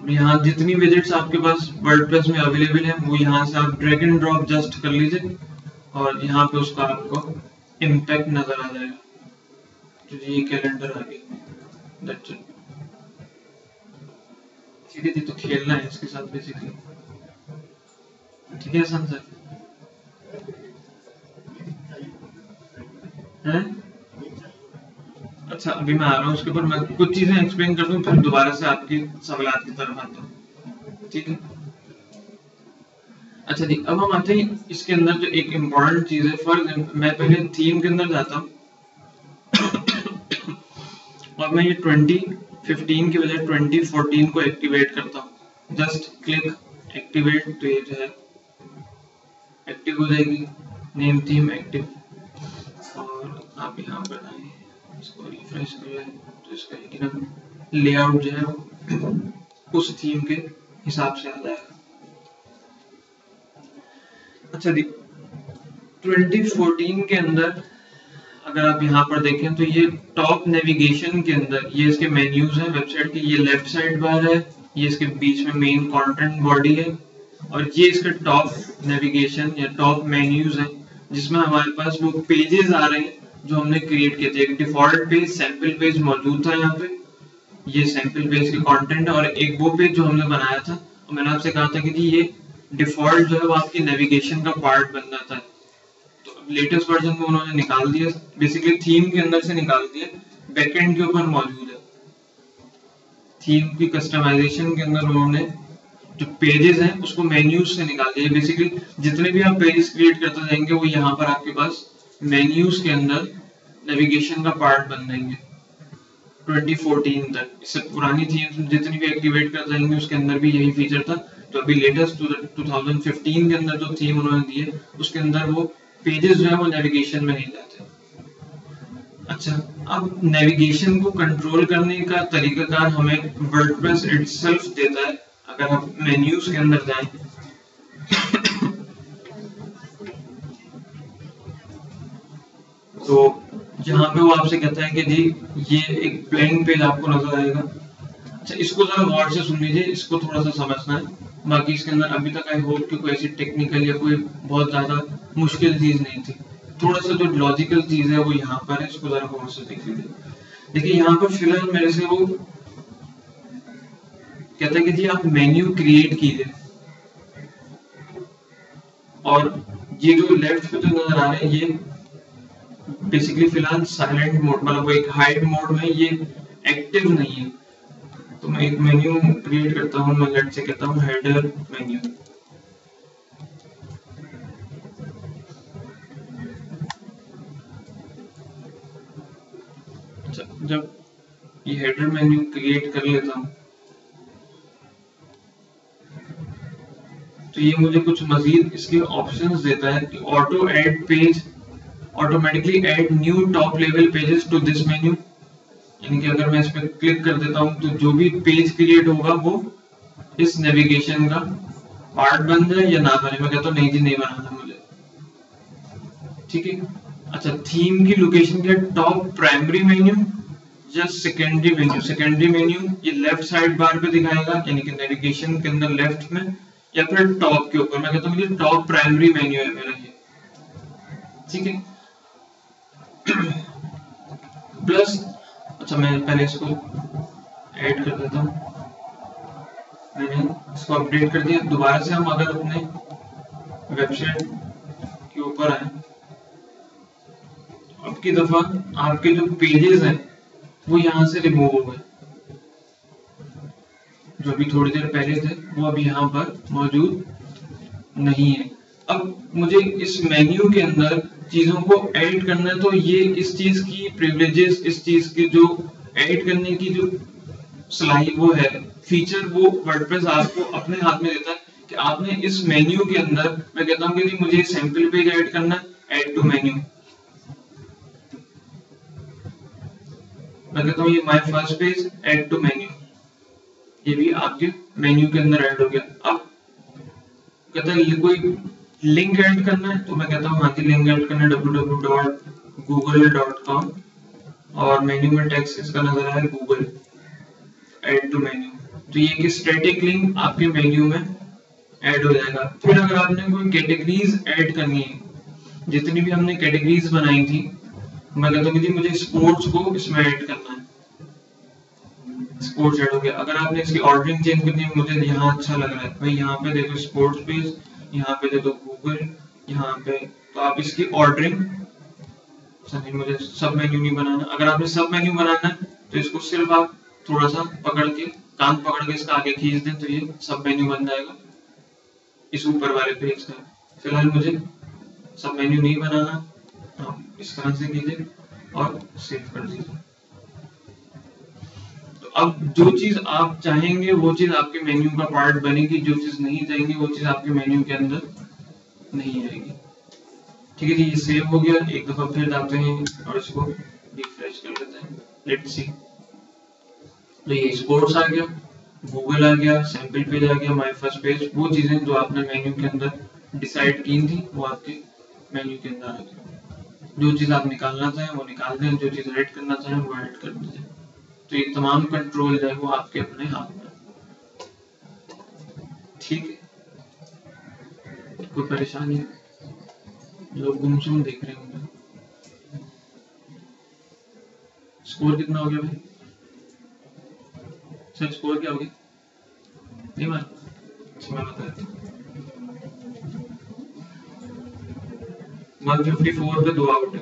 यहाँ जितनी विजिट्स आपके पास वर्डप्रेस में अवेलेबल है वो यहाँ से आप ड्रैग एंड ड्रॉप जस्ट कर लीजिए और यहाँ पे उसका आपको इम्पैक्ट नजर आ जाएगा। तो ये कैलेंडर आ गया, दैट्स इट। ठीक है जी, तो खेलना है इसके साथ बेसिकली। ठीक है सर हैं? अच्छा, अभी मैं आ रहा हूँ उसके ऊपर, मैं कुछ चीजें एक्सप्लेन कर दूं, फिर दोबारा से आपकी सवालात की तरफ आता हूँ। ठीक है, अच्छा जी, अब हम आते हैं इसके अंदर जो एक इम्पोर्टेंट चीज है। फॉर एग्जाम्पल मैं पहले थीम के अंदर जाता हूँ और मैं ये 2015 की बजाय 2014 को एक्टिवेट करता हूँ। जस्ट क्लिक एक्टिवेट, तो ये जो है एक्टिव हो जाएगी, नेम थीम एक्टिव। और आप यहाँ पर आए, इसको रिफ्रेश करें तो इसका एक ना लेआउट जो है उस थीम के हिसाब से आ जाएगा। अच्छा जी, 2014 के अंदर अगर आप यहाँ पर देखें तो ये टॉप नेविगेशन के अंदर ये इसके मेन्यूज हैं वेबसाइट के, ये लेफ्ट साइड बार है, ये इसके बीच में मेन कंटेंट बॉडी है, और ये इसके टॉप नेविगेशन या टॉप मेन्यूज हैं जिसमें हमारे पास वो पेजेस आ रहे हैं जो हमने क्रिएट किए थे। एक डिफॉल्ट पेज, सैंपल पेज मौजूद था यहाँ पे, ये सैंपल पेज के कंटेंट है, और एक वो पेज जो हमने बनाया था, और मैंने आपसे कहा था कि जी ये डिफॉल्ट जो है वो आपकी नेविगेशन का पार्ट बन जाता है। तो लेटेस्ट वर्जन में उन्होंने निकाल दिया, बेसिकली थीम के अंदर से निकाल दिया, बैकएंड के ऊपर मौजूद है। थीम की कस्टमाइजेशन के अंदर उन्होंने जो पेजेस हैं उसको मेन्यूज से निकाल दिया। बेसिकली जितने भी आप पेजेस क्रिएट करते जाएंगे वो यहाँ पर आपके पास मेन्यूज के अंदर नेविगेशन का पार्ट बन जाएंगे 2014 तक। इससे पुरानी थीम्स जितनी भी एक्टिवेट कर जाएंगे उसके अंदर भी यही फीचर था। तो अभी लेटेस्ट 2015 के अंदर जो थीम उन्होंने दी है उसके अंदर वो पेजेस जो है वो नेविगेशन में नहीं जाते। अच्छा, अब नेविगेशन को कंट्रोल करने का तरीकाकार हमें वर्डप्रेस इटसेल्फ देता है। अगर आप मेन्यूज के अंदर जाएं तो यहाँ पे वो आपसे कहता है कि जी ये एक प्लेइंग पेज आपको नजर आएगा। अच्छा, इसको जरा गौर से सुन लीजिए, इसको थोड़ा सा समझना है। बाकी इसके अंदर अभी तक आई होप कि कोई ऐसी टेक्निकल या कोई बहुत ज्यादा मुश्किल चीज नहीं थी। थोड़ा सा जो लॉजिकल चीज है वो यहाँ पर है, इसको जरा गौर से देख लीजिए। देखिए यहाँ पर फिलहाल मेरे से वो कहता है कि जी आप मेन्यू क्रिएट कीजिए, और ये जो लेफ्ट पे जो नजर आ रहे हैं ये बेसिकली फिलहाल साइलेंट मोड, मतलब वो एक हाइड मोड में, ये एक्टिव नहीं है। तो मैं एक मेन्यू क्रिएट करता हूँ, मैं लेट से कहता हूँ हेडर मेन्यू। जब ये हेडर मेन्यू क्रिएट कर लेता हूँ तो ये मुझे कुछ मजीद इसके ऑप्शंस देता है कि auto add page, automatically add new top level pages to this menu. यानी कि अगर मैं इस पर क्लिक कर देता हूं तो जो भी पेज क्रिएट होगा वो इस नेविगेशन का पार्ट बन जाए या ना बने। मैं कहता हूँ नहीं जी नहीं बनाना मुझे। ठीक है, अच्छा, थीम की लोकेशन के टॉप प्राइमरी मेन्यू या सेकेंडरी मेन्यू। सेकेंडरी मेन्यू ये लेफ्ट साइड बार पे दिखाएगा, यानी कि नेविगेशन के अंदर लेफ्ट में, या फिर टॉप के ऊपर। मैं कहता हूँ ये टॉप प्राइमरी मेन्यू है मेरा ये। ठीक है, प्लस अच्छा मैं पहले इसको ऐड कर देता हूँ, मैंने इसको अपडेट कर दिया। दोबारा से हम अगर अपने वेबसाइट के ऊपर आए, अब की दफा आपके जो पेजेस हैं वो यहाँ से रिमूव हो गए, जो अभी थोड़ी देर पहले थे वो अभी यहाँ पर मौजूद नहीं है। अब मुझे इस मेन्यू के अंदर चीजों को ऐड करना है, तो ये इस चीज की प्रिविलेजेस, इस चीज की जो ऐड करने की जो सलाही वो है फीचर, वो वर्डप्रेस आपको अपने हाथ में देता है कि आपने इस मेन्यू के अंदर, मैं कहता हूँ कि मुझे सैंपल पेज ऐड करना है, ऐड टू मेन्यू, मैं कहता हूँ ये my first page, add to menu, ये भी आपके मेन्यू के अंदर ऐड हो गया। अब कहता है कोई लिंक ऐड करना है, तो मैं कहता हूँ हाँ जी लिंक ऐड करना है www.google.com और मेन्यू में टेक्स्ट इसका नजर है गूगल, ऐड टू मेन्यू, तो ये एक स्टैटिक लिंक आपके मेन्यू में ऐड हो जाएगा। फिर अगर आपने कोई कैटेगरीज ऐड करनी है, जितनी भी हमने कैटेगरीज बनाई थी, मैं कहता हूँ कि मुझे स्पोर्ट्स को इसमें ऐड करना है, स्पोर्ट्स ऐड हो गया। अगर आपने इसकी ऑर्डरिंग चेंज करनी है, मुझे यहाँ अच्छा लग रहा है भाई, यहाँ पे देखो स्पोर्ट्स पेज, यहाँ पे देखो गूगल, यहाँ पे, तो आप इसकी ऑर्डरिंग, सही मुझे सब मेन्यू नहीं बनाना, अगर आपने सब मेन्यू बनाना है तो इसको सिर्फ आप थोड़ा सा पकड़ के, कान पकड़ के इसका आगे खींच दें तो ये सब मेन्यू बन जाएगा इस ऊपर वाले पेज का। फिलहाल मुझे सब मेन्यू नहीं बनाना, आप इस तरह से कीजिए और सेव कर दीजिए। तो अब जो चीज आप चाहेंगे वो चीज आपके मेन्यू का पार्ट बनेगी, जो चीज नहीं चाहेंगे वो चीज आपके मेन्यू के अंदर नहीं आएगी। ठीक है जी, ये सेव हो गया। एक दफा फिर जाते हैं और इसको रिफ्रेश कर लेते हैं, लेट्स सी। तो ये स्पोर्ट्स आ गया, गूगल आ गया, सैंपल पेज आ गया, माय फर्स्ट पेज, वो चीजें जो आपने मेन्यू के अंदर डिसाइड की थी वो आपके मेन्यू के अंदर आ गई। जो चीज आप निकालना चाहें वो निकाल दें, जो चीज ऐड करना चाहें वो ऐड कर दीजिए। तो ये तमाम कंट्रोल है वो आपके अपने हाथ में। ठीक है, कोई परेशानी? लोग गुमसुम देख रहे होंगे। स्कोर कितना हो गया भाई? सर स्कोर क्या हो गया? नहीं मान, मैं बता देता हूँ। 154 पे 2 आउट है,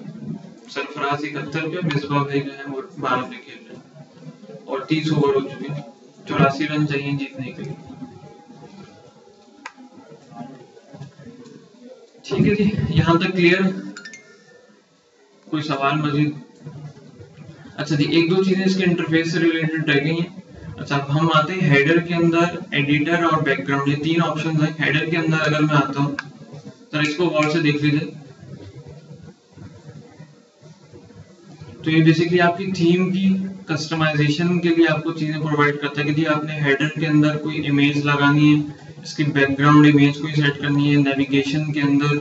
सरफराज 71 पे, मिसबाह भाई जो है वो 12 पे खेल रहे हैं और 30 ओवर हो चुके हैं, 84 रन चाहिए जीतने के लिए। ठीक है जी, यहाँ तक क्लियर? कोई सवाल मजीद? अच्छा जी, एक दो चीजें इसके इंटरफेस से रिलेटेड रह गई हैं। अच्छा, अब हम आते हैं हेडर के अंदर, एडिटर और बैकग्राउंड, ये 3 ऑप्शंस हैं। हेडर के अंदर अगर मैं आता हूँ तो इसको गौर से देख लीजिए, तो ये बेसिकली आपकी थीम की कस्टमाइजेशन के लिए आपको चीजें प्रोवाइड करता है कि जी आपने हेडर के अंदर कोई इमेज लगानी है, इसकी बैकग्राउंड इमेज कोई सेट करनी है, नेविगेशन के अंदर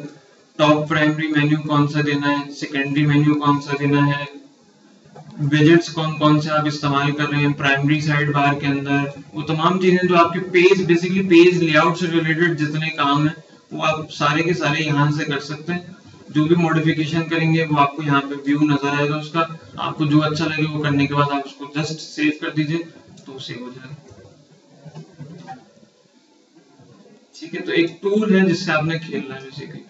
टॉप प्राइमरी मेन्यू कौन सा देना है, सेकेंडरी मेन्यू कौन सा देना है, विजेट्स कौन कौन से आप इस्तेमाल कर रहे हैं प्राइमरी साइड बार के अंदर, वो तमाम चीजें जो आपके पेज, बेसिकली पेज लेआउट से रिलेटेड जितने काम है वो आप सारे के सारे यहाँ से कर सकते हैं। जो भी मॉडिफिकेशन करेंगे वो आपको यहाँ पे व्यू नजर आएगा उसका, आपको जो अच्छा लगे वो करने के बाद आप उसको जस्ट सेव कर दीजिए तो सेव हो जाएगा। ठीक है, तो एक टूल है जिससे आपने खेलना है बेसिकली।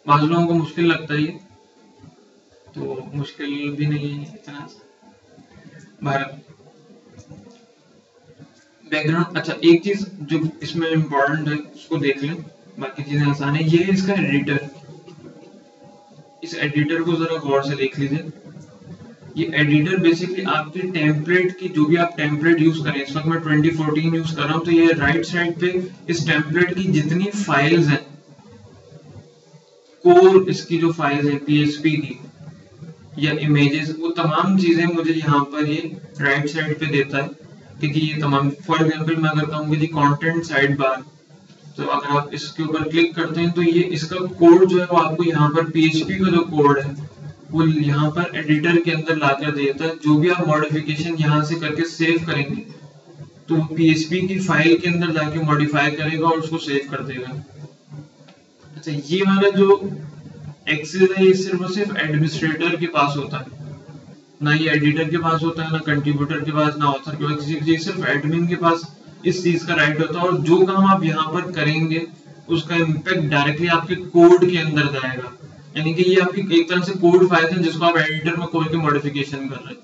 बाज़ लोगों को मुश्किल लगता है ये, तो मुश्किल भी नहीं है इतना। भारत बैकग्राउंड, अच्छा एक चीज जो इसमें इम्पोर्टेंट है उसको देख लें, बाकी चीजें आसान है। ये है इसका एडिटर, इस एडिटर को जरा गौर से देख लीजिए। ये एडिटर बेसिकली आपके टेम्पलेट की, जो भी आप टेम्पलेट यूज करें, इस वक्त मैं 2014 यूज कर रहा हूं, तो ये राइट साइड पे इस टेम्पलेट की जितनी फाइल्स हैं, कोर इसकी जो फाइल्स है पीएचपी की या इमेजेस, वो तमाम चीजें मुझे यहाँ पर ये राइट साइड पे देता है। क्योंकि ये तमाम, फॉर एग्जांपल मैं अगर कहूँ कि जी कंटेंट साइड बार, तो अगर आप इसके ऊपर क्लिक करते हैं तो ये इसका कोड जो है वो आपको यहाँ पर पीएचपी का जो कोड है वो यहाँ पर एडिटर के अंदर लाकर देता है। जो भी आप मॉडिफिकेशन यहाँ से करके सेव करेंगे तो पीएचपी की फाइल के अंदर जाके मॉडिफाई करेगा और उसको सेव कर देगा। अच्छा, ये वाला जो एक्सेस है ये सिर्फ और सिर्फ एडमिनिस्ट्रेटर के पास होता है, ना ये एडिटर के पास होता है, ना कंट्रीब्यूटर के पास, ना ऑथर के पास, किसी सिर्फ एडमिन के पास इस चीज का राइट होता है। और जो काम आप यहाँ पर करेंगे उसका इम्पैक्ट डायरेक्टली आपके कोड के अंदर जाएगा, यानी कि ये आपकी एक तरह से कोड फाइल है जिसको आप एडिटर में खोल के मॉडिफिकेशन कर रहे हैं।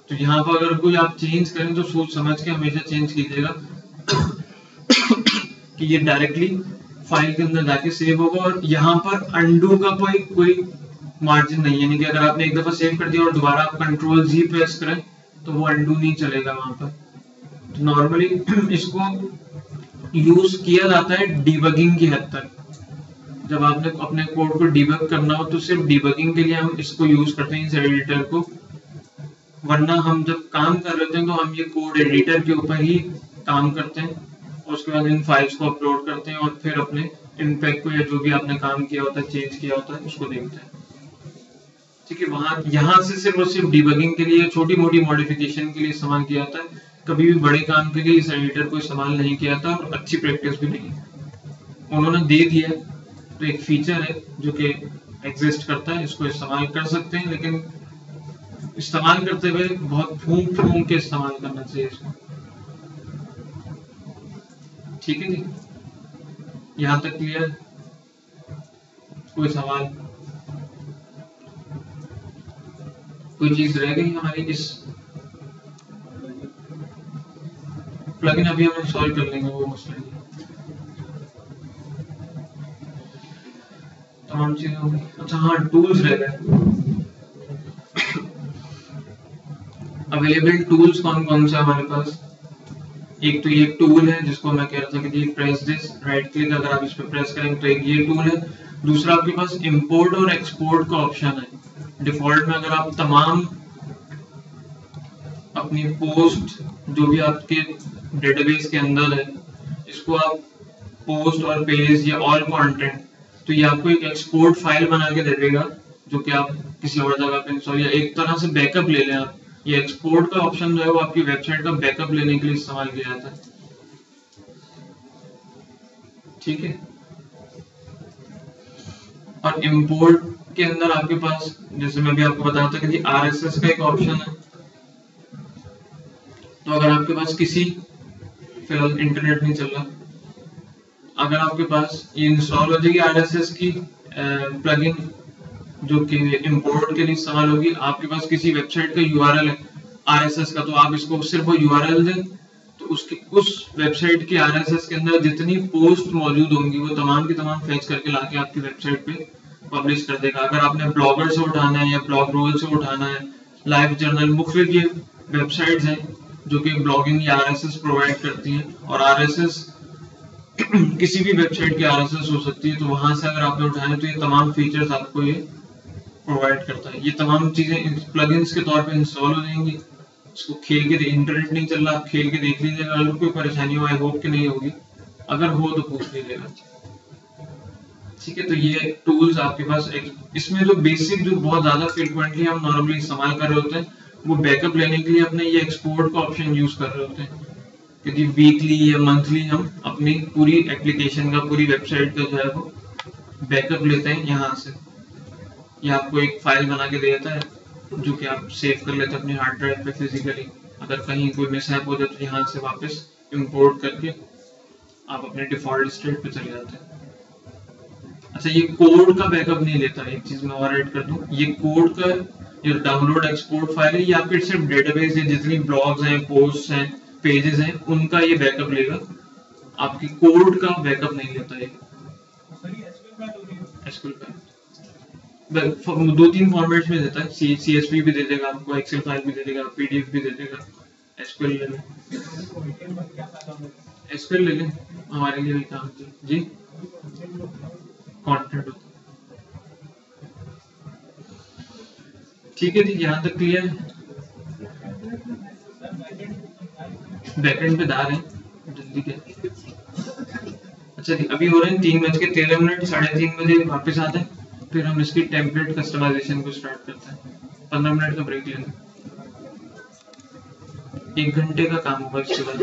तो यहाँ पर अगर कोई आप चेंज करें तो सोच समझ के हमेशा चेंज कीजिएगा ये डायरेक्टली फाइल के अंदर जाके सेव होगा और यहाँ पर अंडू का कोई मार्जिन नहीं है, यानी कि अगर आपने एक दफा सेव कर दिया और दोबारा आप कंट्रोल जी प्रेस करें तो वो अंडू नहीं चलेगा वहां पर। तो नॉर्मली इसको यूज किया जाता है डिबगिंग की हद तक। जब आपने अपने कोड को डिबग करना हो तो सिर्फ डिबगिंग के लिए हम इसको यूज करते हैं, इस एडिटर को। वरना हम जब काम कर रहे हैं तो हम ये कोड एडिटर के ऊपर ही काम करते हैं और उसके बाद इन फाइल्स को अपलोड करते हैं और फिर अपने इम्पैक्ट को या जो भी आपने काम किया होता है, चेंज किया होता है, उसको देखते हैं। ठीक है, वहां यहाँ से सिर्फ और सिर्फ डिबगिंग के लिए, छोटी मोटी मॉडिफिकेशन के लिए इस्तेमाल किया जाता है। कभी भी बड़े काम के लिए इस एडिटर को इस्तेमाल नहीं किया था और अच्छी प्रैक्टिस भी नहीं है। उन्होंने दे दिया तो एक फीचर है जो कि एग्जिस्ट करता है, इसको इस्तेमाल कर सकते हैं, लेकिन इस्तेमाल करते हुए बहुत फूंक के इस्तेमाल करना चाहिए इसको। ठीक है जी, यहाँ तक क्लियर? कोई सवाल, कोई चीज रह गई हमारी? इस प्लगइन अभी हम इंस्टॉल कर लेंगे, वो मसला नहीं। तमाम चीजें होंगी। अच्छा हाँ, टूल्स रह गए। अवेलेबल टूल्स कौन कौन से हमारे पास? एक तो ये टूल है जिसको मैं कह रहा था कि प्रेस दिस, राइट क्लिक अगर आप इस पे प्रेस करेंगे तो एक ये टूल है। दूसरा आपके पास इंपोर्ट और एक्सपोर्ट का ऑप्शन है। डिफॉल्ट में अगर आप तमाम अपनी पोस्ट जो भी आपके डेटाबेस के अंदर है, इसको आप पोस्ट और पेज या ऑल कंटेंट, तो ये आपको एक एक्सपोर्ट फाइल बना के दे देगा जो कि आप किसी और जगह पे इंस्टॉल या एक तरह से बैकअप ले लें आप। ये एक्सपोर्ट का ऑप्शन जो है वो आपकी वेबसाइट का बैकअप लेने के लिए इस्तेमाल किया जाता है। ठीक है, और इंपोर्ट के अंदर आपके पास, जैसे मैं भी आपको बताया था कि आरएसएस का एक ऑप्शन है। तो अगर आपके पास किसी, फिलहाल इंटरनेट नहीं चल रहा, अगर आपके पास ये इंस्टॉल हो जाएगी आरएसएस की प्लगइन जो कि इंपोर्ट के लिए इस्तेमाल होगी, आपके पास किसी वेबसाइट का यूआरएल है आरएसएस का, तो आप इसको सिर्फ वो यूआरएल दें तो उसकी उस वेबसाइट के आरएसएस के अंदर जितनी पोस्ट मौजूद होंगी वो तमाम की तमाम फेच करके लाके आपकी वेबसाइट पे पब्लिश कर देगा। अगर आपने ब्लॉगर से उठाना है या ब्लॉग रोल से उठाना है, लाइव जर्नल, मुख्तलिफ ये वेबसाइट्स हैं जो कि ब्लॉगिंग या आरएसएस प्रोवाइड करती हैं, और आरएसएस किसी भी वेबसाइट की आरएसएस हो सकती है। तो वहां से अगर आपने उठाए तो ये तमाम फीचर्स आपको ये प्रोवाइड करता है। ये तमाम चीजें प्लगइन्स के तौर पे इंस्टॉल हो जाएंगी। इसको खेल के, इंटरनेट नहीं चल रहा, आप खेल के देख लीजिएगा। अगर कोई परेशानी हो, आई होप कि नहीं होगी, अगर हो तो पूछ लीजिएगा। ठीक है, तो ये टूल्स आपके पास, इसमें जो बेसिक, जो बहुत ज्यादा फ्रीक्वेंटली हम नॉर्मली इस्तेमाल कर रहे होते हैं, वो बैकअप लेने के लिए अपने ये एक्सपोर्ट का ऑप्शन यूज कर रहे होते हैं कि वीकली या मंथली हम अपनी पूरी एप्लीकेशन का, पूरी वेबसाइट का जो है वो बैकअप लेते हैं यहाँ से। ये आपको एक फाइल बना के दे देता है जो कि आप सेव कर लेते हैं अपने हार्ड ड्राइव पे फिजिकली। अगर कहीं कोई मिसहैप हो जाए तो यहाँ से वापस इंपोर्ट करके आप अपने डिफॉल्ट स्टेट पे चले जाते हैं। अच्छा, ये कोड का बैकअप नहीं लेता। एक चीज मैं और ऐड कर दूं, ये कोड का जो डाउनलोड एक्सपोर्ट फाइल है, ये आपके सिर्फ डेटाबेस है, जितनी ब्लॉग्स हैं, पोस्ट हैं, पेजेस हैं, उनका ये बैकअप लेगा, आपकी कोड का बैकअप नहीं लेता है। दो तीन फॉर्मेट्स में देता है, CSV भी दे देगा आपको, एक्सेल फाइल भी दे देगा, PDF भी दे देगा। SQL ले लें, SQL ले लें, हमारे लिए भी काम जी, कंटेंट। ठीक है जी, यहाँ तक क्लियर है? बैकएंड पे दार है, जल्दी के। अच्छा जी, अभी हो रहे हैं 3:13, 3:30 बजे वापस आते हैं, फिर हम इसकी टेम्पलेट कस्टमाइजेशन को स्टार्ट करते हैं। 15 मिनट का ब्रेक लेंगे, 1 घंटे का काम होगा इसके बाद।